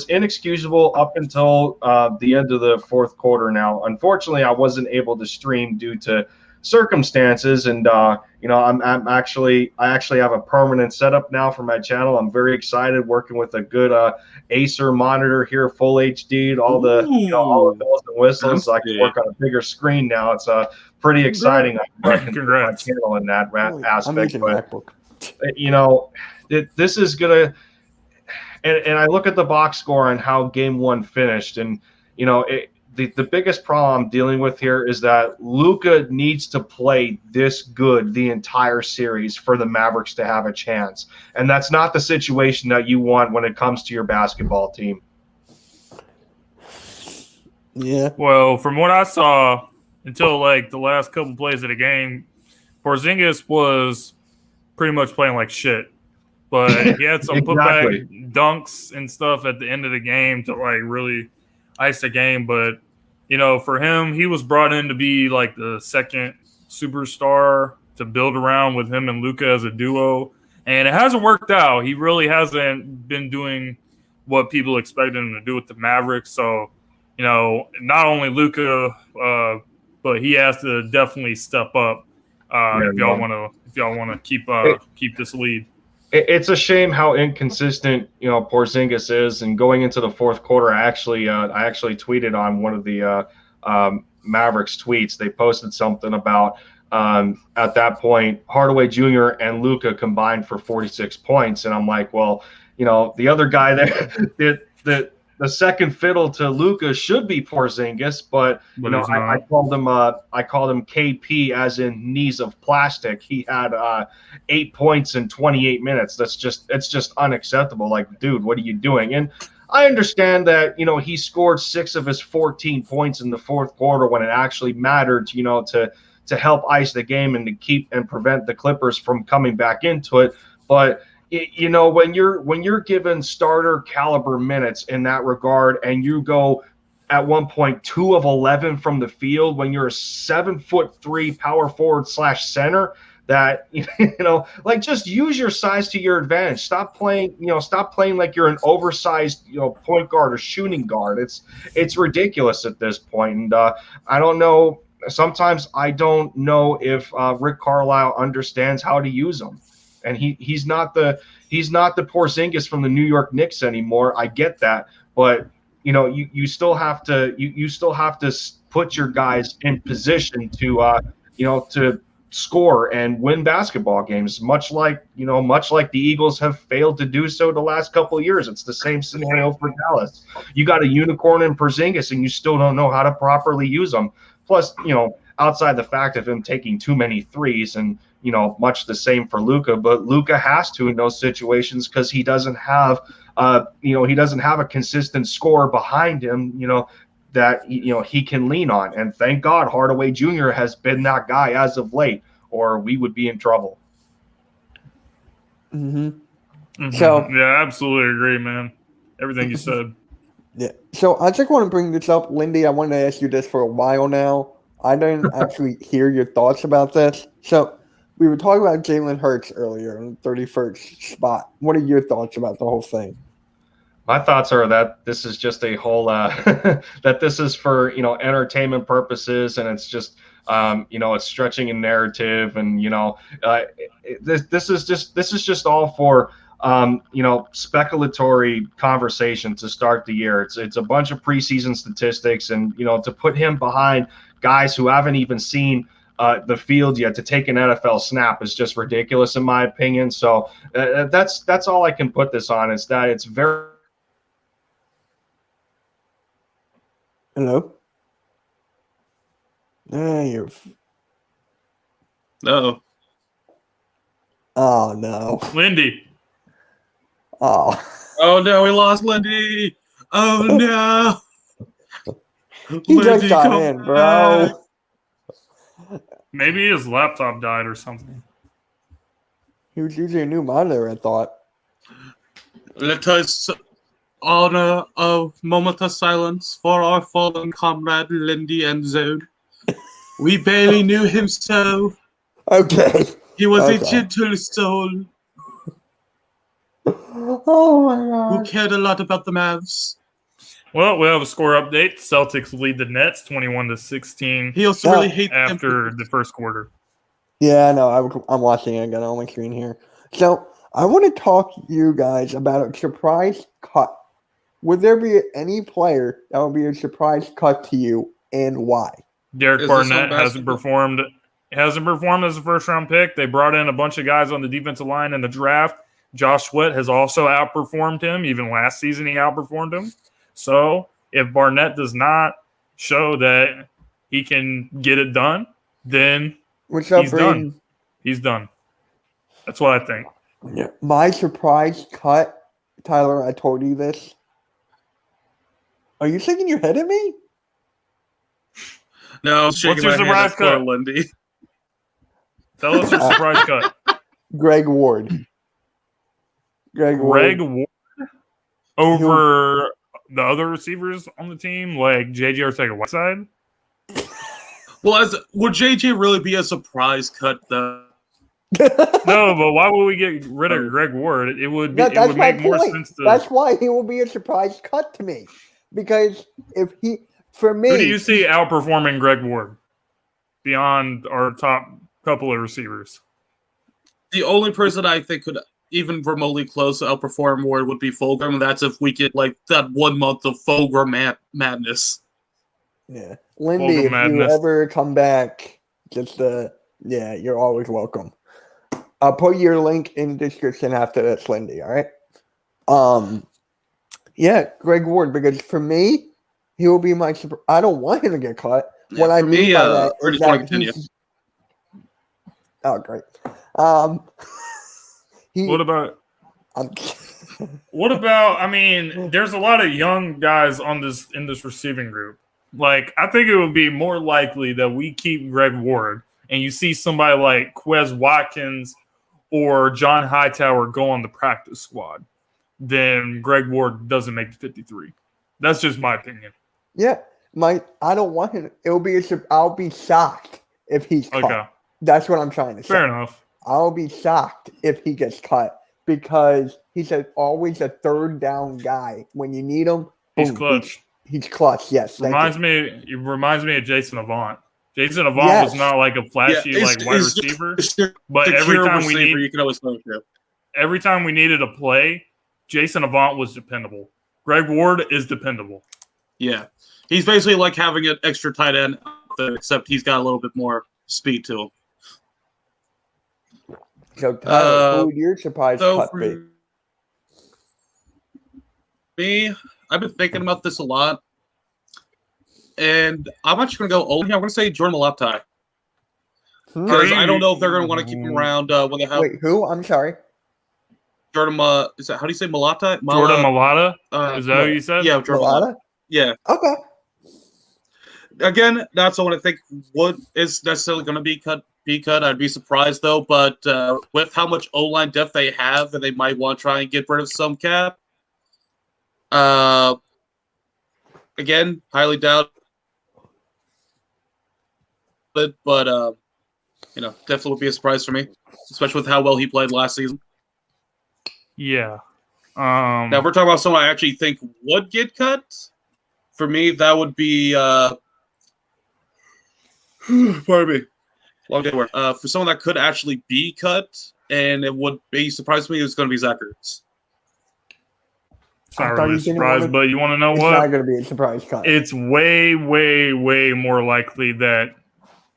inexcusable up until the end of the fourth quarter. Now, unfortunately, I wasn't able to stream due to circumstances, and I actually have a permanent setup now for my channel. I'm very excited working with a good Acer monitor here, full HD, all the bells and whistles. So I can work on a bigger screen now. It's pretty exciting. Congrats. My channel in that aspect. I'm using MacBook. This is gonna, and I look at the box score and how game one finished, and the biggest problem I'm dealing with here is that Luka needs to play this good the entire series for the Mavericks to have a chance. And that's not the situation that you want when it comes to your basketball team. Yeah. Well, from what I saw until like the last couple plays of the game, Porzingis was pretty much playing like shit. But he had some putback dunks and stuff at the end of the game to like really ice the game. But for him, he was brought in to be like the second superstar to build around with him and Luka as a duo, and it hasn't worked out. He really hasn't been doing what people expected him to do with the Mavericks. So not only Luka, but he has to definitely step up if y'all want to keep this lead. It's a shame how inconsistent Porzingis is, and going into the fourth quarter, I actually tweeted on one of the Mavericks tweets. They posted something about at that point Hardaway Jr. and Luka combined for 46 points, and I'm like, well, the other guy there, the second fiddle to Luka should be Porzingis, but I called him KP as in knees of plastic. He had 8 points in 28 minutes. It's just unacceptable. Like, dude, what are you doing? And I understand that he scored 6 of his 14 points in the fourth quarter when it actually mattered, to help ice the game and to keep and prevent the Clippers from coming back into it, but when you're given starter caliber minutes in that regard, and you go at one point 2 of 11 from the field when you're a 7'3" power forward / center, that like, just use your size to your advantage. Stop playing like you're an oversized point guard or shooting guard. It's ridiculous at this point, and I don't know. Sometimes I don't know if Rick Carlisle understands how to use them. And he's not the Porzingis from the New York Knicks anymore. I get that, but you still have to put your guys in position to score and win basketball games. Much like the Eagles have failed to do so the last couple of years. It's the same scenario for Dallas. You got a unicorn in Porzingis, and you still don't know how to properly use them. Plus, outside the fact of him taking too many threes, and much the same for Luka, but Luka has to in those situations because he doesn't have a consistent scorer behind him, that he can lean on. And thank God Hardaway Jr. has been that guy as of late, or we would be in trouble. Mm-hmm. Mm-hmm. So yeah, absolutely agree, man. Everything you said. Yeah. So I just want to bring this up, Lindy. I wanted to ask you this for a while now. I didn't actually hear your thoughts about this. So we were talking about Jalen Hurts earlier in the 31st spot. What are your thoughts about the whole thing? My thoughts are that this is just a whole that this is for entertainment purposes, and it's just it's stretching a narrative, and this is just all for speculatory conversation to start the year. It's a bunch of preseason statistics, and to put him behind guys who haven't even seen the field yet to take an NFL snap is just ridiculous in my opinion. So that's all I can put this on, is that it's very. Hello? No. Oh, no. Lindy. Oh. Oh, no, we lost Lindy. Oh, no. He just got in, bro. Maybe his laptop died or something. He was using a new monitor, I thought. Let us honor a moment of silence for our fallen comrade Lindy and Zode. We barely knew him so. Okay. He was a Okay. gentle soul Oh my who god. cared a lot about the Mavs. Well, we have a score update. Celtics lead the Nets 21-16 He also really hates them. after the first quarter. Yeah, no, I'm watching it again on my screen here. So I want to talk to you guys about a surprise cut. Would there be any player that would be a surprise cut to you, and why? Derek Is this on Barnett hasn't basketball? performed as a first round pick. They brought in a bunch of guys on the defensive line in the draft. Josh Sweat has also outperformed him. Even last season, he outperformed him. So if Barnett does not show that he can get it done, then What's up, he's Braden? done. He's done. That's what I think. Yeah. My surprise cut, Tyler, I told you this. Are you shaking your head at me? No, I was shaking What's your my hand surprise at poor cut? Lindy. Tell us your surprise cut. Greg Ward. Greg Ward over the other receivers on the team, like JJ Arcega-Whiteside. Well, would JJ really be a surprise cut, though? No, but why would we get rid of Greg Ward? It would That's my make more point. sense to. That's why he will be a surprise cut to me. Because if he, for me, Who do you see outperforming Greg Ward beyond our top couple of receivers? The only person I think could even remotely close to outperform Ward would be Fulgham, and that's if we get like that 1 month of Fulgham madness. yeah, Lindy, Fulgham if madness. you ever come back, just yeah, you're always welcome. I'll put your link in the description after this, Lindy. All right. Yeah, Greg Ward, because for me, he will be my super. I don't want him to get cut. What I for mean me, by that or is just wanna that continue. he's. Oh, great. He. What about? I'm, What about? I mean, there's a lot of young guys in this receiving group. Like, I think it would be more likely that we keep Greg Ward and you see somebody like Quez Watkins or John Hightower go on the practice squad than Greg Ward doesn't make the 53. That's just my opinion. yeah, I don't want him. It'll be. I'll be shocked if he's cut. Okay, That's what I'm trying to say. fair enough. I'll be shocked if he gets cut because he's always a third down guy. When you need him, He's boom, clutch. He's clutch. Yes. thank you. It reminds me of Jason Avant. Jason Avant Yes. was not like a flashy wide receiver, but every time you can always throw it to. every time we needed a play, Jason Avant was dependable. Greg Ward is dependable. Yeah, he's basically like having an extra tight end, except he's got a little bit more speed to him. So Tyler, who would your surprise So cut for be? me, I've been thinking about this a lot, and I'm actually going to go old here. I'm going to say Jordan Malatai. Hmm? Because I don't know if they're going to want to keep him around when they have Wait, who? I'm sorry. Jordan. Is that how do you say Malatai? Jordan Mailata? Is that no. what you said? Yeah, Jordan Malata. Malata? Yeah. Okay. Again, not someone I think would is necessarily going to be cut. I'd be surprised though. But with how much O-line depth they have, and they might want to try and get rid of some cap. Again, highly doubt it, but definitely would be a surprise for me, especially with how well he played last season. Yeah. Now, if we're talking about someone I actually think would get cut, for me, that would be pardon me. Long day at work. For someone that could actually be cut, and it would be surprised to me, it's going to be Zach Ertz. It's not I thought really a you didn't surprise, wanna- but you want to know It's what? not going to be a surprise cut. It's way, way, way more likely that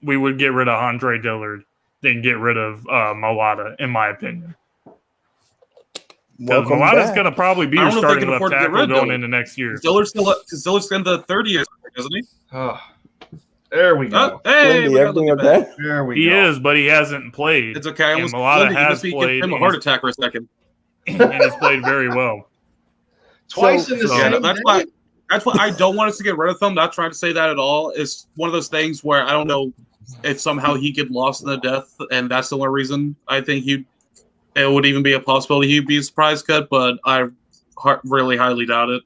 we would get rid of Andre Dillard than get rid of Mailata, in my opinion. Because Welcome Malata's back. going to probably be I your don't know if they starting can left afford to get tackle rid of going Dillard. into next year. Dillard's in the 30 years, isn't he? Oh, there we go. Hey, Lindy, we got everything Lindy back. okay? There we He go. is, but he hasn't played. It's okay. I And almost Malata Lindy, you has must be played, giving him a and heart he's- attack for a second. And he's played very well. Twice in the so- same Yeah, that's day? why. That's why I don't want us to get rid of him. Not trying to say that at all. It's one of those things where I don't know if somehow he get lost in the death, and that's the only reason I think it would even be a possibility he'd be a surprise cut. But I really highly doubt it.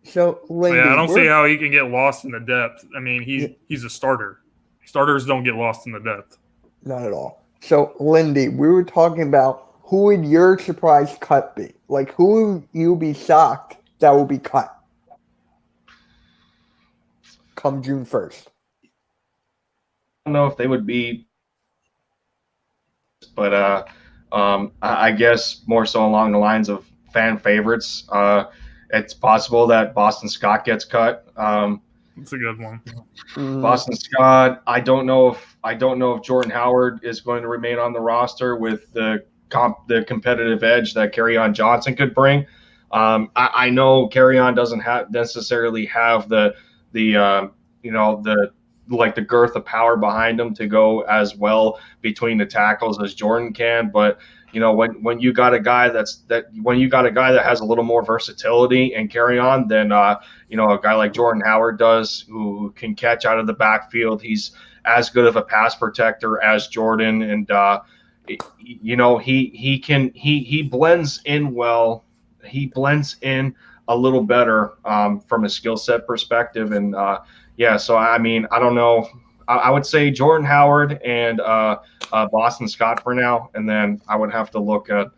So, Lindy, Yeah, I don't see how he can get lost in the depth. I mean, he's a starter. Starters don't get lost in the depth. Not at all. So, Lindy, we were talking about who would your surprise cut be? Like, who would you be shocked that will be cut come June 1st? I don't know if they would be, but I guess more so along the lines of fan favorites. It's possible that Boston Scott gets cut. It's a good one. Boston Scott. I don't know if Jordan Howard is going to remain on the roster with the competitive edge that Kerryon Johnson could bring. I know Kerryon doesn't necessarily have the girth of power behind him to go as well between the tackles as Jordan can, but when you got a guy that has a little more versatility and Kerryon than a guy like Jordan Howard does, who can catch out of the backfield. He's as good of a pass protector as Jordan, and he blends in well. He blends in a little better from a skill set perspective, and so I mean, I don't know. I would say Jordan Howard and Boston Scott for now, and then I would have to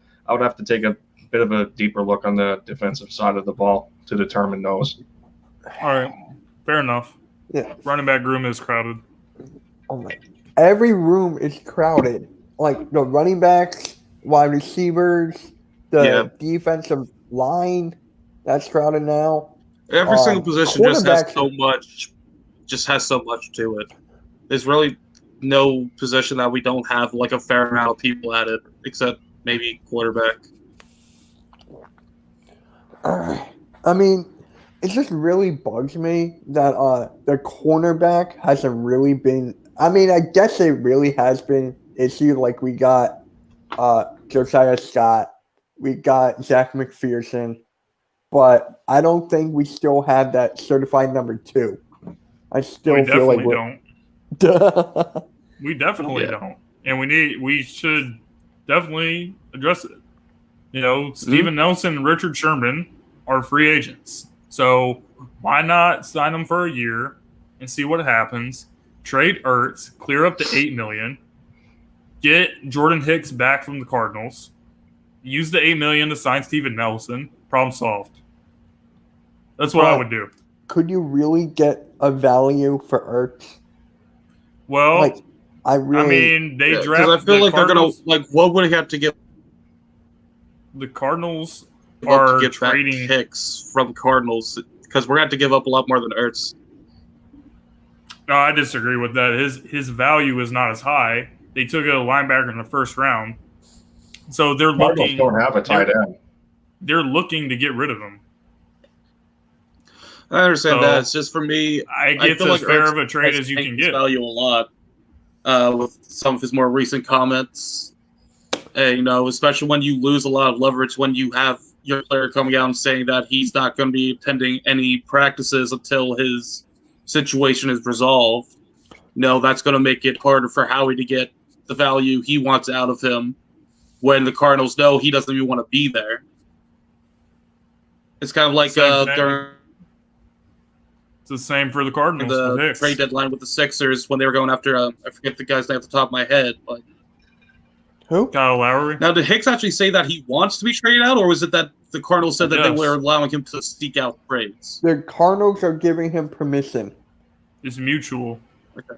take a bit of a deeper look on the defensive side of the ball to determine those. All right, fair enough. Yeah. Running back room is crowded. Oh my! Every room is crowded. Like the running backs, wide receivers, the defensive line, that's crowded now. Every single position just has so much to it. There's really no position that we don't have like a fair amount of people at it, except maybe quarterback. I mean, it just really bugs me that the cornerback hasn't really been. I mean, I guess it really has been issue. Like we got Josiah Scott, we got Zach McPherson, but I don't think we still have that certified number 2. I still feel like we don't. We definitely don't, and we should definitely address it. Steven Nelson and Richard Sherman are free agents, so why not sign them for a year and see what happens? Trade Ertz, clear up to $8 million, get Jordan Hicks back from the Cardinals, use the $8 million to sign Steven Nelson. Problem solved. That's what I would do. Could you really get a value for Ertz? Well, they draft. I feel like they're gonna what would he have to get? The Cardinals are get trading Hicks from Cardinals because we're gonna have to give up a lot more than Ertz. No, I disagree with that. His value is not as high. They took a linebacker in the first round, so they're looking. Don't have a tight end. They're looking to get rid of him. I understand that. It's just for me. I feel like fair of a trade as you can get. Value a lot with some of his more recent comments. Especially when you lose a lot of leverage when you have your player coming out and saying that he's not going to be attending any practices until his situation is resolved. That's going to make it harder for Howie to get the value he wants out of him when the Cardinals know he doesn't even want to be there. It's kind of like during. It's the same for the Cardinals. The trade deadline with the Sixers when they were going after, I forget the guy's name off the top of my head. But who? Kyle Lowry. Now, did Hicks actually say that he wants to be traded out, or was it that the Cardinals said that they were allowing him to seek out trades? The Cardinals are giving him permission. It's mutual. Okay.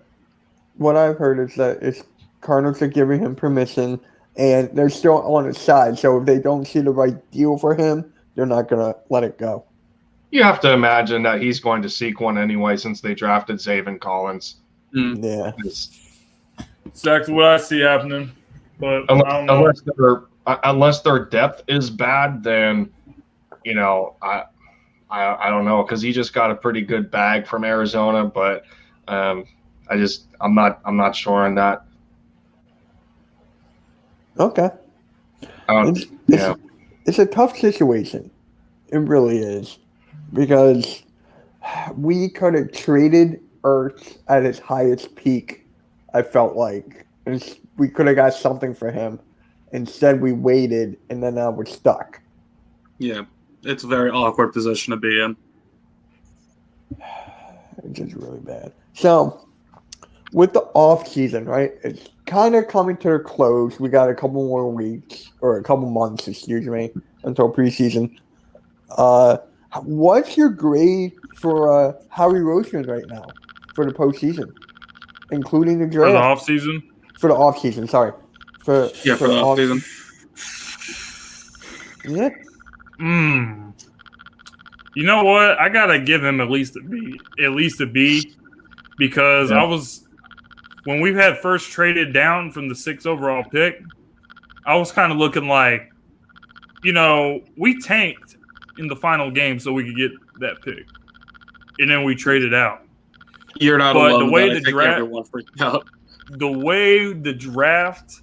What I've heard is that Cardinals are giving him permission, and they're still on his side. So if they don't see the right deal for him, they're not going to let it go. You have to imagine that he's going to seek one anyway since they drafted Zaven Collins. Yeah. Exactly what I see happening. But unless their depth is bad, then I don't know, because he just got a pretty good bag from Arizona, but I'm not sure on that. Okay. It's a tough situation. It really is. Because we could have traded Ertz at his highest peak, I felt like. We could have got something for him. Instead, we waited, and then now we're stuck. Yeah. It's a very awkward position to be in. It's just really bad. So, with the off season, right? It's kind of coming to a close. We got a couple more weeks, or a couple months, excuse me, until preseason. What's your grade for Howie Roseman right now for the postseason, including the For the draft? off season. For the off season, sorry. For the off season. Yeah. You know what? I gotta give him at least a B. At least a B, because when we had first traded down from the 6th overall pick, I was kind of looking like, we tanked in the final game so we could get that pick, and then we traded out. You're not But alone. the way I the think draft- everyone freaked out. The way the draft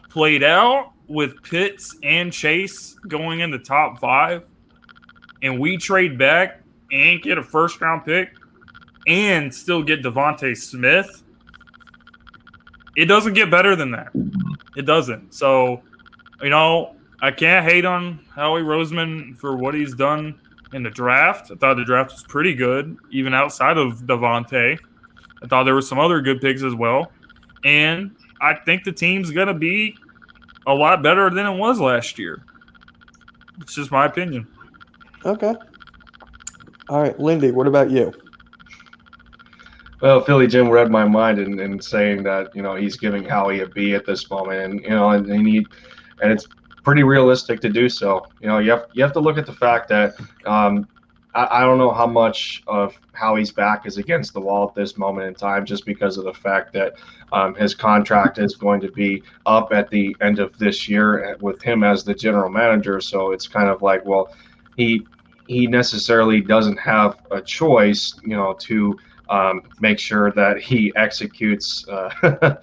played out with Pitts and Chase going in the top 5, and we trade back and get a first-round pick and still get Devontae Smith, it doesn't get better than that. It doesn't. So, I can't hate on Howie Roseman for what he's done in the draft. I thought the draft was pretty good, even outside of Devontae. I thought there were some other good picks as well. And I think the team's going to be a lot better than it was last year. It's just my opinion. Okay. All right, Lindy, what about you? Well, Philly Jim read my mind in saying that he's giving Howie a B at this moment, and it's pretty realistic to do so. You have to look at the fact that I don't know how much of Howie's back is against the wall at this moment in time, just because of the fact that his contract is going to be up at the end of this year with him as the general manager. So it's kind of like, well, he necessarily doesn't have a choice, to make sure that he executes at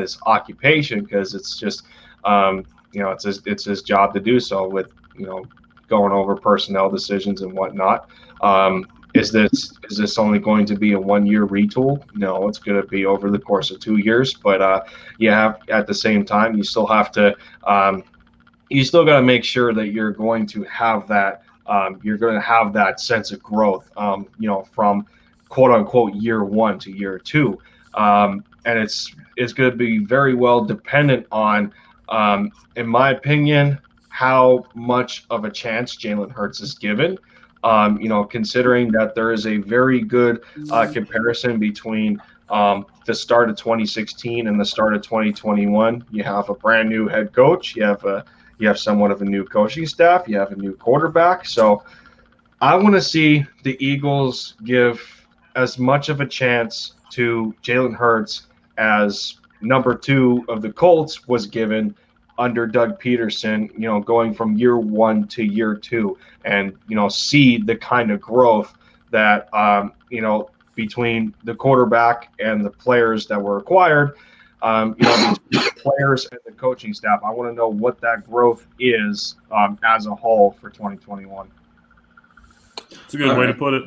his occupation, because it's just it's his job to do so with going over personnel decisions and whatnot. Is this only going to be a 1-year retool? No, it's going to be over the course of 2 years. But at the same time, you still have to you still got to make sure that you're going to have that sense of growth, from quote unquote year 1 to year 2. And it's going to be very well dependent on, in my opinion, how much of a chance Jalen Hurts is given. Considering that there is a very good comparison between the start of 2016 and the start of 2021. You have a brand new head coach. You have somewhat of a new coaching staff. You have a new quarterback. So I want to see the Eagles give as much of a chance to Jalen Hurts as number 2 of the Colts was given under Doug Peterson, going from year 1 to year 2, and, see the kind of growth that, between the quarterback and the players that were acquired, between the players and the coaching staff. I want to know what that growth is as a whole for 2021. It's a good way to put it.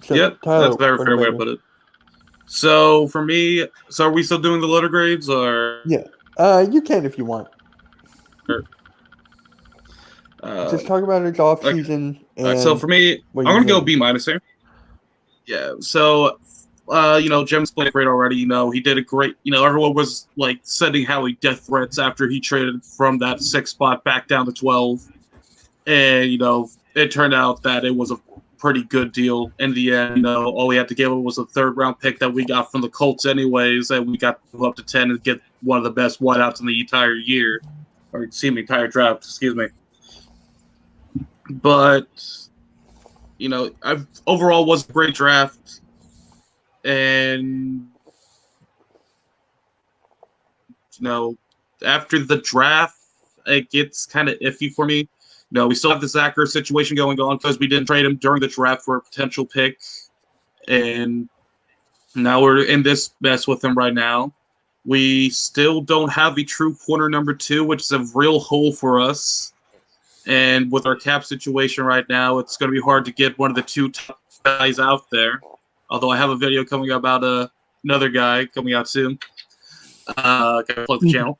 So, Yep, Tyler, that's a very what fair about way to you? put it. So for me, are we still doing the letter grades or? Yeah. You can if you want. Just talk about his off season. So for me, I'm what gonna you go think. B minus here. Yeah. So, Jim's played great already. He did a great. Everyone was like sending Howie death threats after he traded from that 6th spot back down to 12, and it turned out that it was a pretty good deal in the end. All we had to give him was a 3rd round pick that we got from the Colts anyways, and we got up to 10 and get one of the best wideouts in the entire year, or entire draft. Excuse me. But overall was a great draft, and after the draft, it gets kind of iffy for me. We still have the Zachary situation going on because we didn't trade him during the draft for a potential pick, and now we're in this mess with him right now. We still don't have a true corner number 2, which is a real hole for us. And with our cap situation right now, it's going to be hard to get one of the 2 top guys out there. Although I have a video coming up about another guy coming out soon. Gotta plug the channel.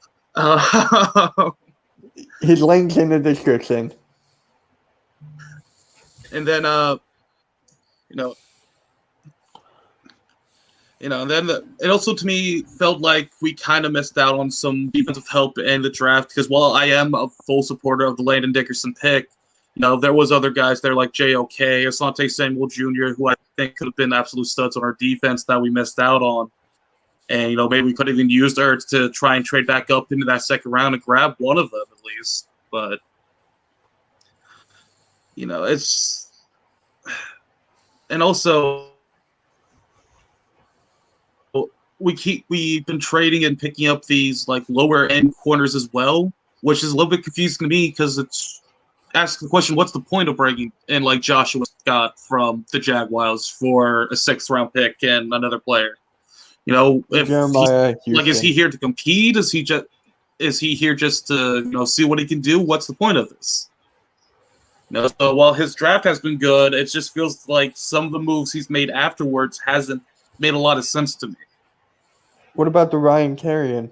His link's in the description. And then you know, and then it also to me felt like we kind of missed out on some defensive help in the draft because while I am a full supporter of the Landon Dickerson pick, there was other guys there like JOK, Asante Samuel Jr., who I think could have been absolute studs on our defense that we missed out on. And, maybe we could have even used Ertz to try and trade back up into that second round and grab one of them at least. But, it's – and also – we've been trading and picking up these like lower end corners as well, which is a little bit confusing to me because it's asking the question, what's the point of bringing in like Joshua Scott from the Jaguars for a 6th round pick and another player? If Jeremiah is he here to compete? Is he here just to see what he can do? What's the point of this? So while his draft has been good, it just feels like some of the moves he's made afterwards hasn't made a lot of sense to me. What about the Ryan Kerrigan?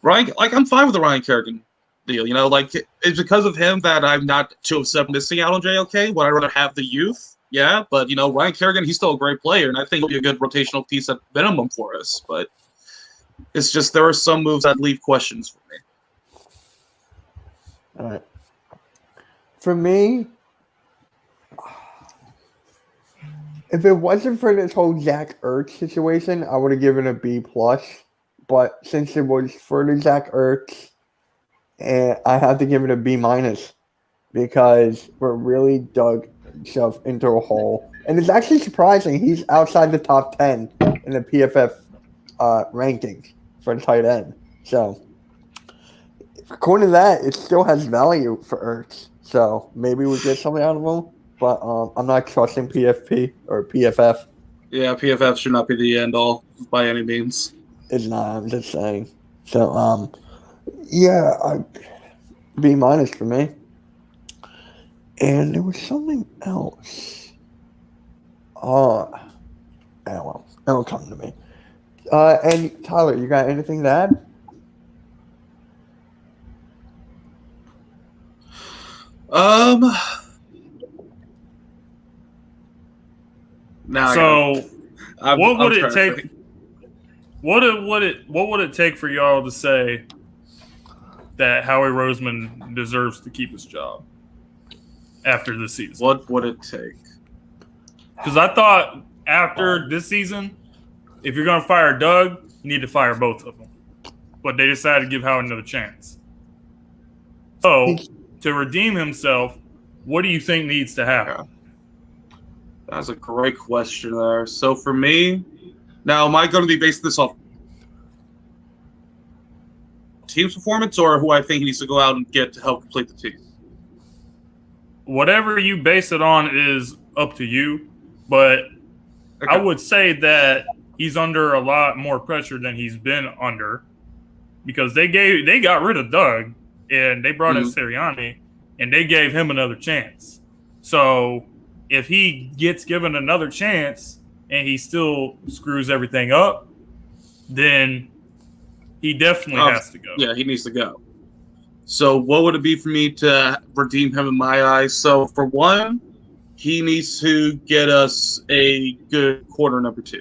Ryan, I'm fine with the Ryan Kerrigan deal. It's because of him that I'm not too upset missing out on JOK. Would I rather have the youth? Yeah, but Ryan Kerrigan, he's still a great player, and I think he'll be a good rotational piece at minimum for us. But it's just there are some moves that leave questions for me. All right. For me, if it wasn't for this whole Zach Ertz situation, I would have given a B+. But since it was for the Zach Ertz, I have to give it a B- because we're really dug himself into a hole. And it's actually surprising he's outside the top 10 in the PFF rankings for tight end. So, according to that, it still has value for Ertz. So, maybe we get something out of him. But I'm not trusting PFP or PFF. Yeah, PFF should not be the end all by any means. It's not. I'm just saying. So, B- for me. And there was something else. Well, it'll come to me. And Tyler, you got anything to add? What would it take? What would it take for y'all to say that Howie Roseman deserves to keep his job after this season? What would it take? Because I thought after this season, if you're going to fire Doug, you need to fire both of them. But they decided to give Howie another chance. So to redeem himself, what do you think needs to happen? That's a great question there. So for me, now am I going to be basing this off team's performance or who I think he needs to go out and get to help complete the team? Whatever you base it on is up to you, but okay. I would say that he's under a lot more pressure than he's been under because they got rid of Doug and they brought in Sirianni and they gave him another chance. So if he gets given another chance and he still screws everything up, then he definitely has to go. Yeah, he needs to go. So what would it be for me to redeem him in my eyes? So for one, he needs to get us a good quarter number 2.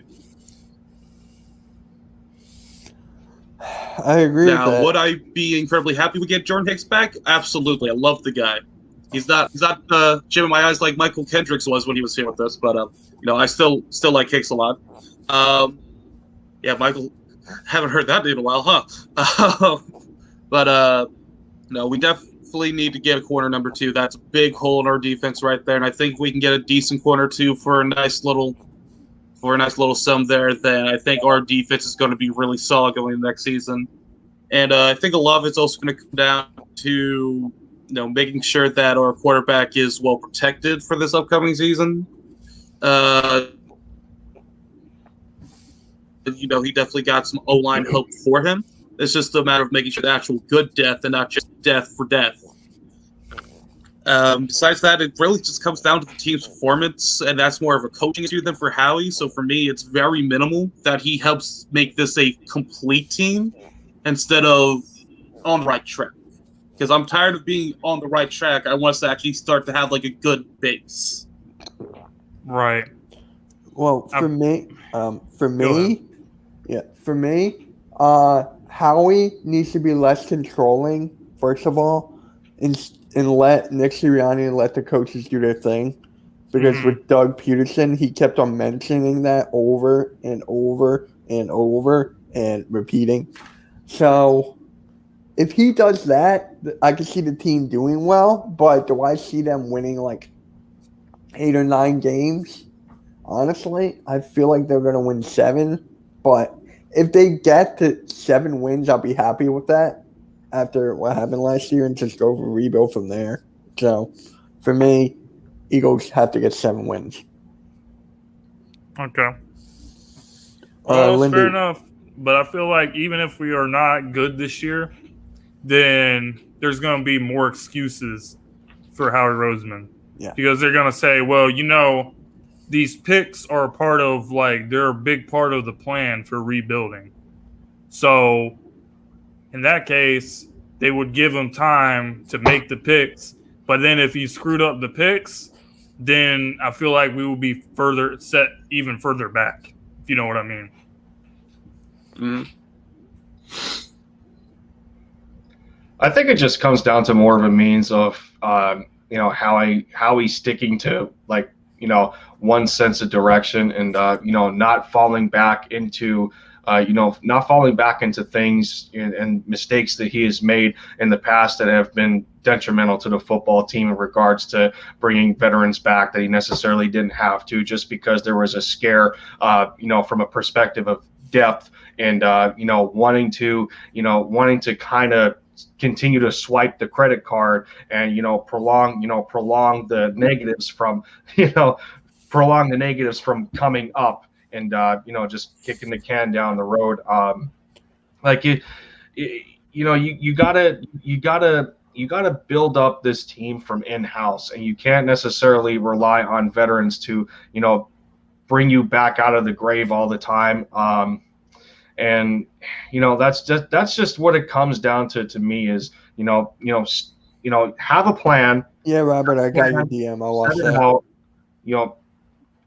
I agree with that. Now, would I be incredibly happy we get Jordan Hicks back? Absolutely. I love the guy. He's not Jim in my eyes like Michael Kendricks was when he was here with us, but I still like Hicks a lot. Michael, haven't heard that name in a while, huh? But we definitely need to get a corner number 2. That's a big hole in our defense right there, and I think we can get a decent corner 2 for a nice little sum there. Then I think our defense is going to be really solid going into next season, and I think a lot of it's also going to come down to making sure that our quarterback is well protected for this upcoming season. He definitely got some O-line help for him. It's just a matter of making sure the actual good death and not just death for death. Besides that, it really just comes down to the team's performance, and that's more of a coaching issue than for Howie. So for me, it's very minimal that he helps make this a complete team instead of on the right track. because I'm tired of being on the right track. I want us to actually start to have like a good base. Right. Well, for I'm- me, ahead. Howie needs to be less controlling, first of all, and let Nick Sirianni let the coaches do their thing. Because with Doug Peterson, he kept on mentioning that over and over and over and repeating. So if he does that, I can see the team doing well. But do I see them winning like 8 or 9 games? Honestly, I feel like they're going to win 7. But if they get to 7 wins, I'll be happy with that after what happened last year and just go for rebuild from there. So for me, Eagles have to get 7 wins. Okay. Well, Lindy, fair enough. But I feel like even if we are not good this year, then there's going to be more excuses for Howie Roseman. Yeah. Because they're going to say, well, these picks are they're a big part of the plan for rebuilding. So in that case, they would give him time to make the picks. But then if he screwed up the picks, then I feel like we will be even further back, if you know what I mean. I think it just comes down to more of a means of, how he's sticking to one sense of direction and, not falling back into, things and mistakes that he has made in the past that have been detrimental to the football team in regards to bringing veterans back that he necessarily didn't have to, just because there was a scare, from a perspective of depth and, wanting to kind of continue to swipe the credit card and, prolong the negatives from, coming up and, just kicking the can down the road. You gotta build up this team from in-house, and you can't necessarily rely on veterans to, bring you back out of the grave all the time. And that's just what it comes down to me is, have a plan. Yeah, Robert, I got your DM. I'll watch Set it that. out,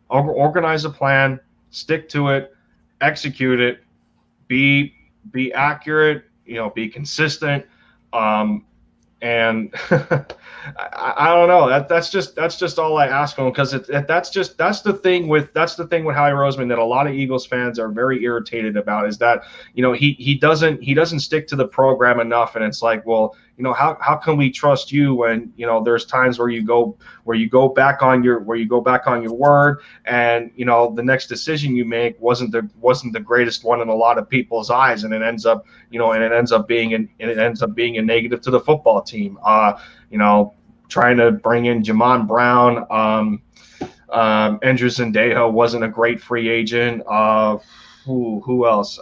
organize a plan, stick to it, execute it, be accurate, be consistent. And I don't know. That's just all I ask him, because that's the thing with Howie Roseman that a lot of Eagles fans are very irritated about, is that he doesn't stick to the program enough, and it's like, well, how can we trust you when there's times where you go back on your word, and the next decision you make wasn't the greatest one in a lot of people's eyes, and it ends up being a negative to the football team. Trying to bring in Jamon Brown, Andrew Zendejo wasn't a great free agent. Who else?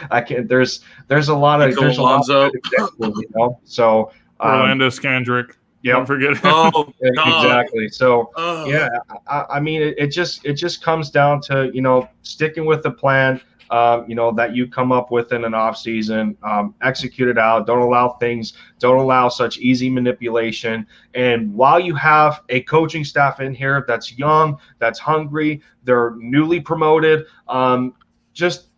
I can't. There's a lot of Alonzo. examples, So Orlando Scandrick. Yeah, Don't forget. Oh, God. exactly. So Oh. yeah, I mean, it just comes down to sticking with the plan. That you come up with in an off season, execute it out. Don't allow such easy manipulation. And while you have a coaching staff in here that's young, that's hungry, they're newly promoted, just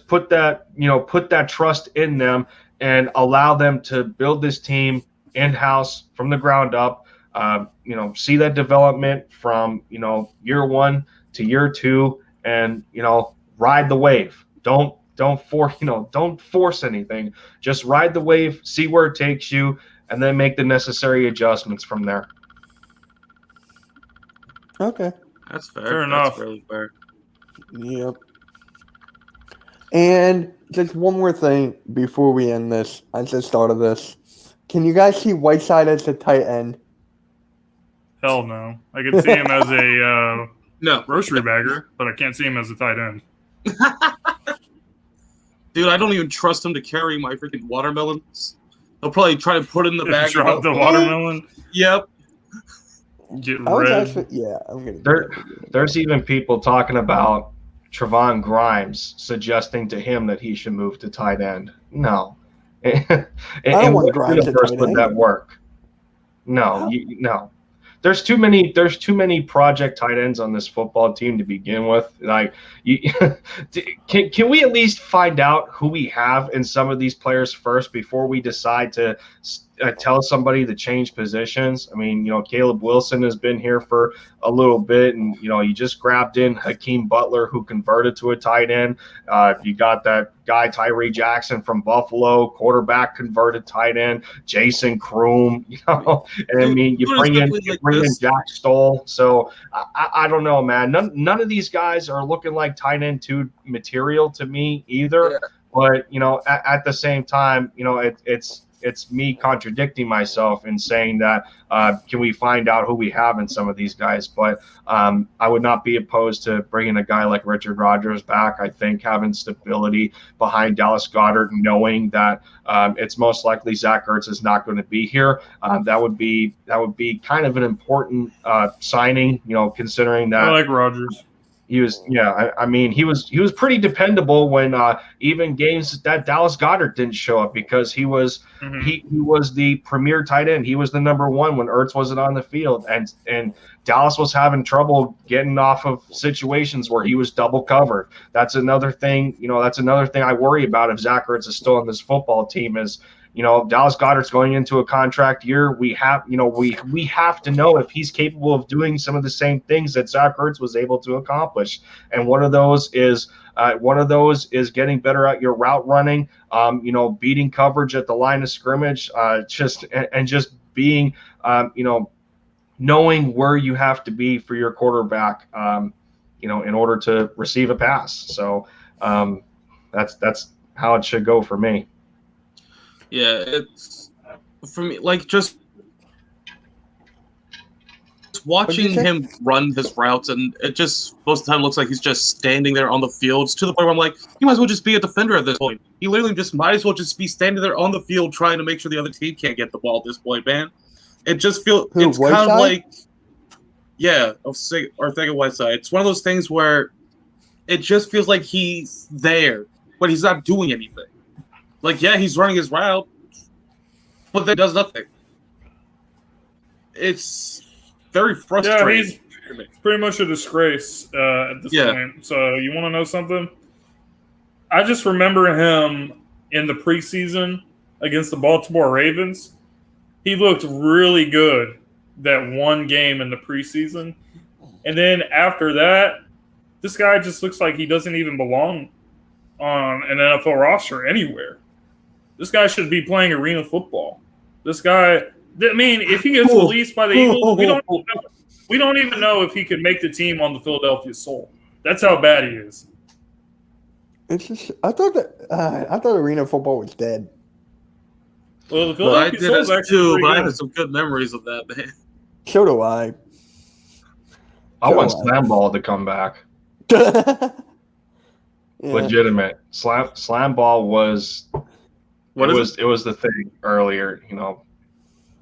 put that trust in them and allow them to build this team in-house from the ground up. See that development from year 1 to year 2, and ride the wave. Don't force anything. Just ride the wave, see where it takes you, and then make the necessary adjustments from there. Okay. That's fair. Fair enough. That's really fair. Yep. And just one more thing before we end this. I just thought of this. Can you guys see Whiteside as the tight end? Hell no. I could see him as a No, grocery bagger, but I can't see him as a tight end. dude, I don't even trust him to carry my freaking watermelons. They'll probably try to put it in the bag. Drop and the go, watermelon. Yep. Get I was red. actually, yeah, I'm gonna. do that. There's even people talking about Trevon Grimes suggesting to him that he should move to tight end. No, In don't want what Grimes at universe tight would end. that work? No, no. There's too many project tight ends on this football team to begin with. Like, can we at least find out who we have in some of these players first before we decide to tell somebody to change positions? I mean, Caleb Wilson has been here for a little bit, and you just grabbed in Hakeem Butler, who converted to a tight end. You got that guy Tyree Jackson from Buffalo, quarterback converted tight end. Jason Kroom, and I mean you bring in Jack Stoll. So I don't know, man. None of these guys are looking like tight end 2 material to me either. Yeah. But at the same time, it's me contradicting myself and saying that can we find out who we have in some of these guys? But I would not be opposed to bringing a guy like Richard Rodgers back. I think having stability behind Dallas Goedert, knowing that it's most likely Zach Ertz is not going to be here, that would be kind of an important signing. Considering that I like Rodgers. He was, I mean, he was pretty dependable when even games that Dallas Goedert didn't show up because he was he was the premier tight end. He was the number 1 when Ertz wasn't on the field, and Dallas was having trouble getting off of situations where he was double covered. That's another thing. That's another thing I worry about if Zach Ertz is still on this football team is. Dallas Goedert's going into a contract year. We have, we have to know if he's capable of doing some of the same things that Zach Ertz was able to accomplish. And one of those is getting better at your route running, beating coverage at the line of scrimmage, just being, knowing where you have to be for your quarterback, in order to receive a pass. So that's how it should go for me. Yeah, it's for me like just watching him run his routes, and it just most of the time looks like he's just standing there on the field to the point where I'm like, he might as well just be a defender at this point. He literally just might as well just be standing there on the field trying to make sure the other team can't get the ball at this point, man. It just feels it's kind of like Whiteside. It's one of those things where it just feels like he's there, but he's not doing anything. Like, yeah, he's running his route, but that does nothing. It's very frustrating. Yeah, he's pretty much a disgrace at this point. So you want to know something? I just remember him in the preseason against the Baltimore Ravens. He looked really good that one game in the preseason. And then after that, this guy just looks like he doesn't even belong on an NFL roster anywhere. This guy should be playing arena football. This guy, I mean, if he gets released by the Eagles, we don't even know if he could make the team on the Philadelphia Soul. That's how bad he is. It's just, I thought arena football was dead. Well, the Philadelphia Soul is actually too, but I had some good memories of that, man. So do I. I want Slam Ball to come back. Yeah. Legitimate. Slam Ball was it was the thing earlier,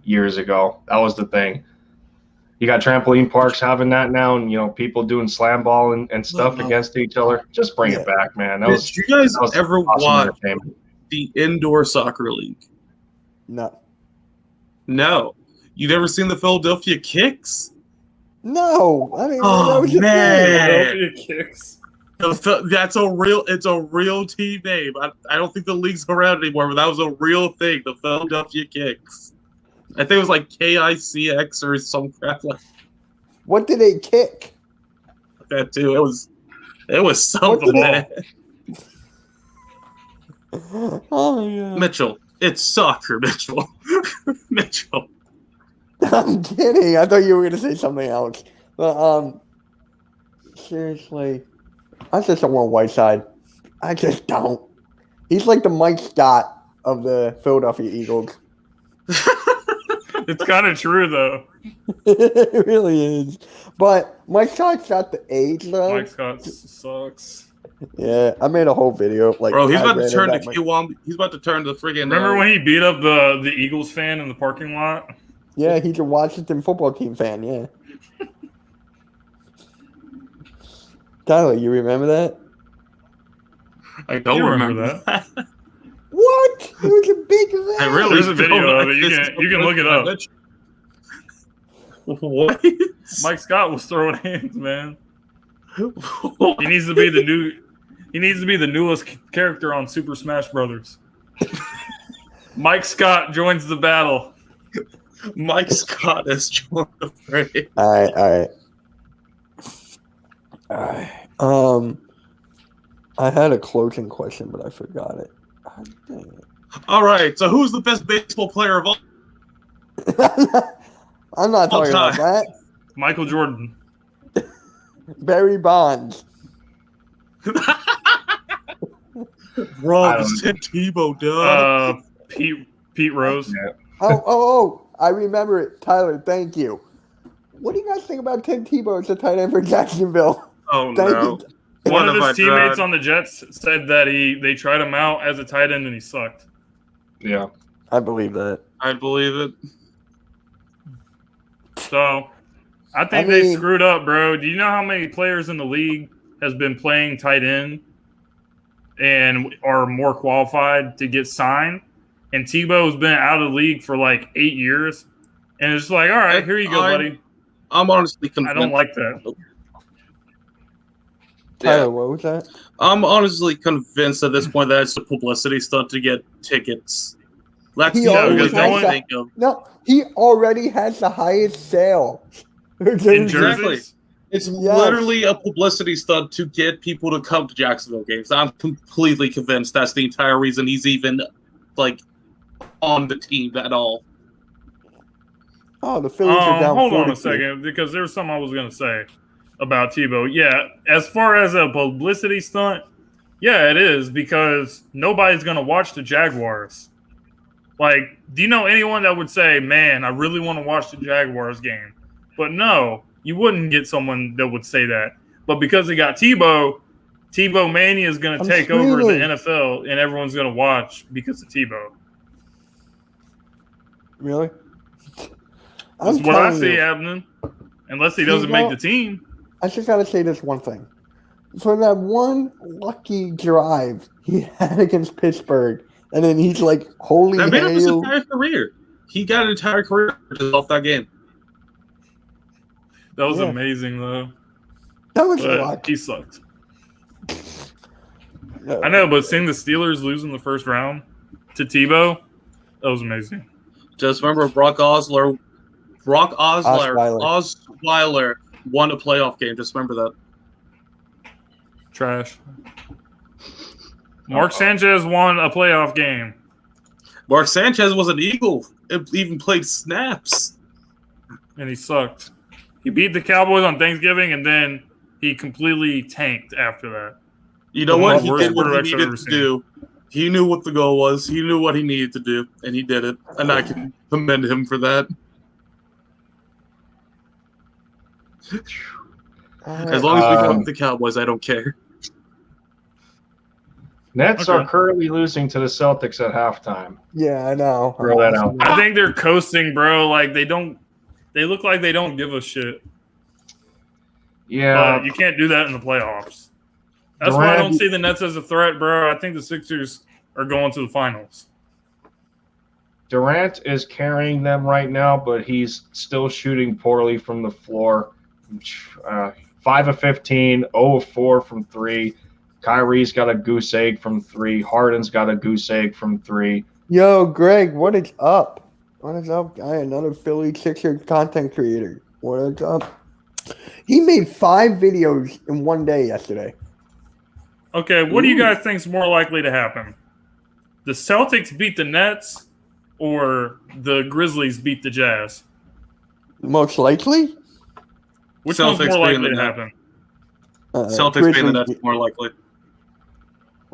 years ago. That was the thing. You got trampoline parks having that now, and people doing slam ball and stuff against each other. Just bring it back, man. Did you guys ever watch the Indoor Soccer League? No. You never seen the Philadelphia Kicks? No. I mean, oh man, Philadelphia Kicks. It's a real team name. I don't think the league's around anymore, but that was a real thing. The Philadelphia Kicks. I think it was like KICX or some crap like. What did they kick? That too. It was something, man. Oh yeah. Mitchell, it's soccer, Mitchell. Mitchell. I'm kidding. I thought you were gonna say something else. But seriously. I just don't want Whiteside. I just don't. He's like the Mike Scott of the Philadelphia Eagles. It's kind of true, though. It really is. But Mike Scott's got the age, though. Mike Scott sucks. Yeah, I made a whole video. Like, bro, he's about to turn to Q1. He's about to turn to friggin'. Remember when he beat up the Eagles fan in the parking lot? Yeah, he's a Washington football team fan. Yeah. Tyler, you remember that? I don't remember that. What? It was a big event. I really There's a video don't of it. You can look it up. What? Mike Scott was throwing hands, man. He needs to be the new. He needs to be the newest character on Super Smash Brothers. Mike Scott joins the battle. Mike Scott has joined the fray. All right. I had a closing question, but I forgot it. God dang it. All right, so who's the best baseball player of all? I'm not talking about that. Michael Jordan. Barry Bonds. Bro, it's Tim Tebow, dude. Pete Rose. Yeah. Oh! I remember it. Tyler, thank you. What do you guys think about Tim Tebow as a tight end for Jacksonville? Oh Thank no. you. One of have his I teammates done? on the Jets said that they tried him out as a tight end and he sucked. Yeah. I believe that. I believe it. So I think I they mean- screwed up, bro. Do you know how many players in the league has been playing tight end and are more qualified to get signed? And Tebow's been out of the league for like 8 years. And it's like, all right, here you go, buddy. I'm honestly I convinced. don't like that. Tyler, what was that? I'm honestly convinced at this point that it's a publicity stunt to get tickets. That's He the always only has thing I that. think of. No, he already has the highest sale. In Exactly. jerseys? It's Yes. literally a publicity stunt to get people to come to Jacksonville games. I'm completely convinced that's the entire reason he's even like on the team at all. Oh, the Phillies are down Hold on 42. a second, because there was something I was going to say about Tebow. Yeah, as far as a publicity stunt, yeah, it is, because nobody's going to watch the Jaguars. Like, do you know anyone that would say, man, I really want to watch the Jaguars game? But no, you wouldn't get someone that would say that. But because they got Tebow, Tebow Mania is going to I'm take over the screaming. NFL, and everyone's going to watch because of Tebow. Really? That's I'm what I telling see you, happening. Unless he doesn't make the team. I just gotta say this one thing. For that one lucky drive he had against Pittsburgh, and then he's like, holy That made up his hail. entire career. He got an entire career just off that game. That was Yeah. amazing, though. That was But luck. he sucked. I know, but seeing the Steelers lose in the first round to Tebow, that was amazing. Just remember Brock Osweiler won a playoff game. Just remember that. Trash. Mark Sanchez won a playoff game. Mark Sanchez was an Eagle. It even played snaps. And he sucked. He beat the Cowboys on Thanksgiving, and then he completely tanked after that. You know The what? He worst did what he quarterbacks I've needed ever to seen. do. He knew what the goal was. He knew what he needed to do, and he did it. And I can commend him for that. As long as we come the Cowboys, I don't care. Nets Okay. are currently losing to the Celtics at halftime. Yeah, I know. Throw that out. I think they're coasting, bro. Like, they look like they don't give a shit. Yeah, But you can't do that in the playoffs. That's why I don't Durant- see the Nets as a threat, bro. I think the Sixers are going to the finals. Durant is carrying them right now, but he's still shooting poorly from the floor. 5 of 15, 0 of 4 from 3. Kyrie's got a goose egg from 3. Harden's got a goose egg from 3. Yo, Greg, what is up? What is up, guy? Another Philly Sixer content creator. What is up? He made 5 videos in one day yesterday. Okay, what do you guys think is more likely to happen? The Celtics beat the Nets or the Grizzlies beat the Jazz? Most likely? Which one's Celtics more beating likely the to Nets. happen? Celtics being the Grizzlies Nets more likely.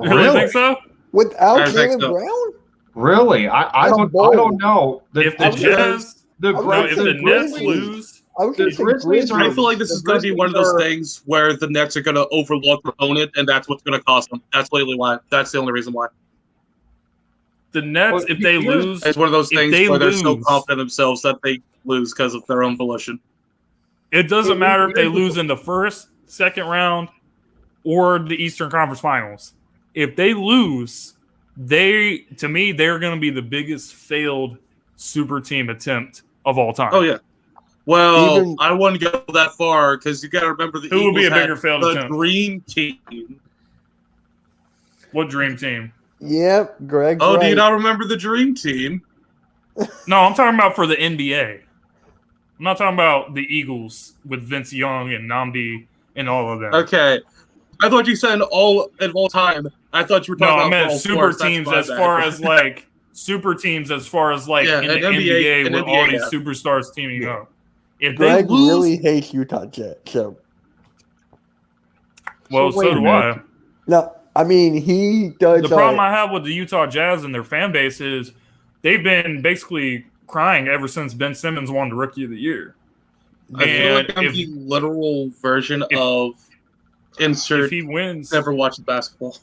You really think so? Without I think Jalen so. Brown? Really? I That's don't bold. know. If the I was Jazz, the I was no, gonna if say the Nets Grizzlies. lose, I was The going to say Grizzlies are- I feel like this is going to be one of those things where the Nets are going to overlook their opponent, and that's what's going to cost them. That's literally why. That's the only reason why. the Nets, Well, if they here's- lose, It's one of those If things they where they're so lose- confident in themselves that they lose because of their own volition. it doesn't matter if they here's the- lose in the first, second round, or the Eastern Conference Finals. If they lose, to me, they're going to be the biggest failed super team attempt of all time. Oh yeah. Well, Even- I wouldn't go that far because you got to remember the Who would Eagles be a had bigger failed the attempt? dream team. What dream team? Yep, Greg's Oh, right. do you not remember the dream team? No, I'm talking about for the NBA. I'm not talking about the Eagles with Vince Young and Nnamdi and all of them. Okay. I thought you said all time. I thought you were No, talking I about meant all super sports. That's teams my as bad. far as like super teams as far as like Yeah, in the an NBA NBA with all these yeah. superstars teaming Yeah. up. If Greg they lose, really hates Utah Jazz. So well, So wait so a do minute. I. no, I mean he does. The problem I have with the Utah Jazz and their fan base is they've been basically crying ever since Ben Simmons won the Rookie of the Year. I feel like And I'm if- the literal version if- of insert If he wins, never watched basketball.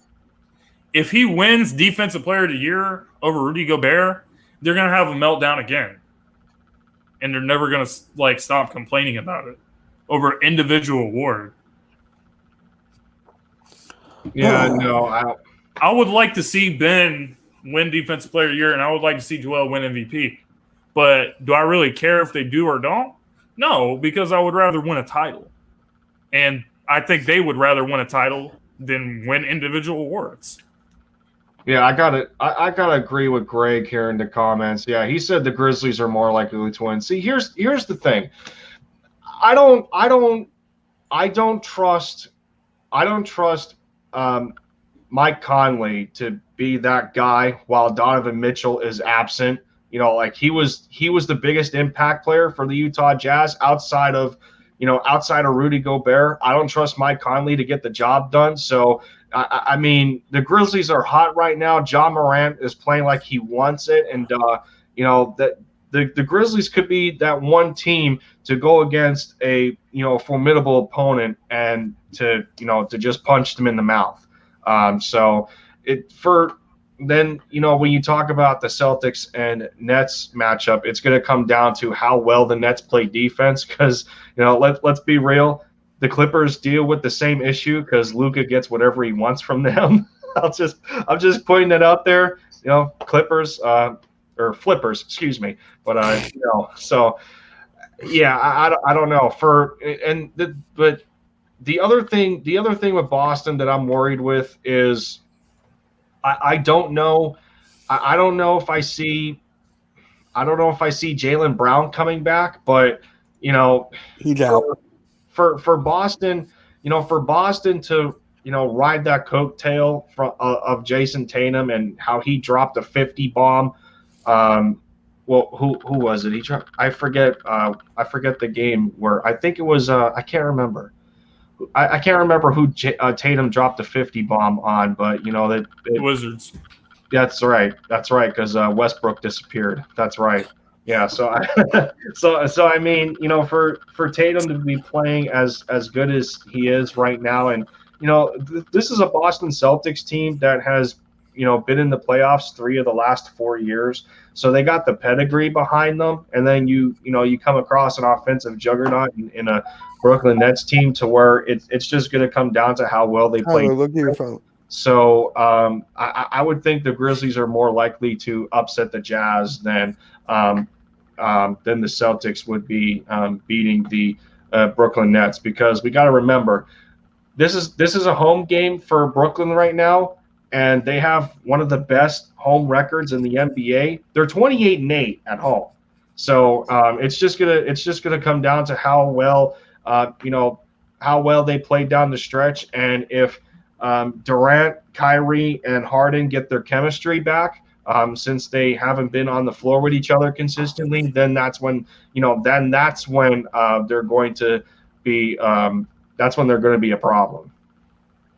if he wins Defensive Player of the Year over Rudy Gobert, they're gonna have a meltdown again, and they're never gonna like stop complaining about it over individual award. Yeah, no, I would like to see Ben win Defensive Player of the Year, and I would like to see Joel win MVP. But do I really care if they do or don't? No, because I would rather win a title, and I think they would rather win a title than win individual awards. yeah, I gotta agree with Greg here in the comments. Yeah, he said the Grizzlies are more likely to win. See, here's the thing. I don't trust Mike Conley to be that guy while Donovan Mitchell is absent. You know, like he was the biggest impact player for the Utah Jazz outside of Rudy Gobert. I don't trust Mike Conley to get the job done. So, I mean, the Grizzlies are hot right now. John Morant is playing like he wants it. And, that the Grizzlies could be that one team to go against a, formidable opponent and to just punch them in the mouth. Then, when you talk about the Celtics and Nets matchup, it's going to come down to how well the Nets play defense because, let's be real. The Clippers deal with the same issue because Luka gets whatever he wants from them. I'm just putting it out there, Clippers or Flippers, excuse me. But, so, yeah, I don't know. But the other thing with Boston that I'm worried with is I don't know. I don't know if I see Jaylen Brown coming back, but he's out. For Boston, for Boston to ride that coattail of Jason Tatum and how he dropped a 50 bomb. Well, who was it? I forget the game where I think it was. I can't remember. I can't remember who Tatum dropped a 50 bomb on, but The Wizards. That's right, because Westbrook disappeared. That's right. Yeah. So I mean, for Tatum to be playing as good as he is right now, and this is a Boston Celtics team that has been in the playoffs 3 of the last 4 years. So they got the pedigree behind them, and then you come across an offensive juggernaut in a Brooklyn Nets team to where it's just going to come down to how well they play. Tyler, look at your phone. So I would think the Grizzlies are more likely to upset the Jazz than the Celtics would be beating the Brooklyn Nets, because we got to remember this is a home game for Brooklyn right now, and they have one of the best home records in the NBA. They're 28-8 at home, so it's just gonna come down to how well they play down the stretch, and if Durant, Kyrie, and Harden get their chemistry back, since they haven't been on the floor with each other consistently, then that's when they're going to be that's when they're going to be a problem.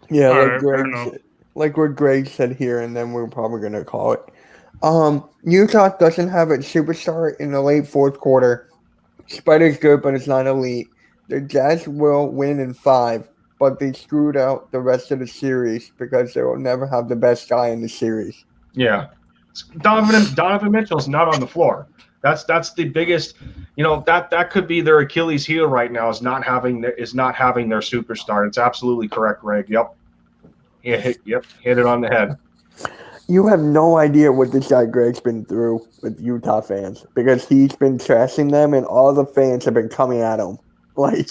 Yeah, All like right, Greg fair enough. said, like what Greg said here, and then we're probably going to call it. Utah doesn't have a superstar in the late fourth quarter. Spider's good, but it's not elite. The Jazz will win in 5, but they screwed out the rest of the series because they will never have the best guy in the series. Yeah, Donovan Mitchell's not on the floor. That's the biggest. That could be their Achilles heel right now is not having their superstar. It's absolutely correct, Greg. Yep. Yeah, hit it on the head. You have no idea what this guy Greg's been through with Utah fans because he's been trashing them and all the fans have been coming at him. Like,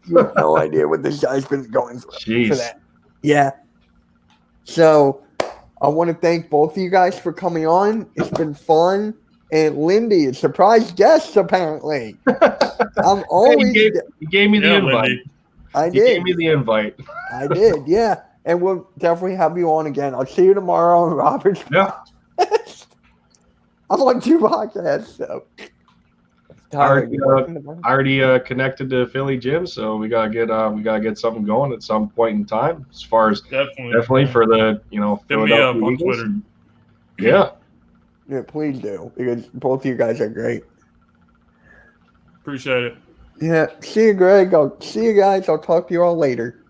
you have no idea what this guy's been going through for Jeez. that. Yeah. So I want to thank both of you guys for coming on. It's been fun. And Lindy, a surprise guest, apparently. I'm always. He gave me the Yeah, invite. Lindy. I He gave did. me the invite. I did. Yeah. And we'll definitely have you on again. I'll see you tomorrow on Robert's. Yeah. I'm on 2 podcasts, so. Already, I already connected to Philly Gym, so we gotta get something going at some point in time. As far as definitely for the hit me up Philadelphia on Eagles. Twitter. Yeah. Yeah, please do because both of you guys are great. Appreciate it. Yeah, see you, Greg. I'll see you guys. I'll talk to you all later.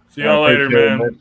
See y'all later, Take care, man.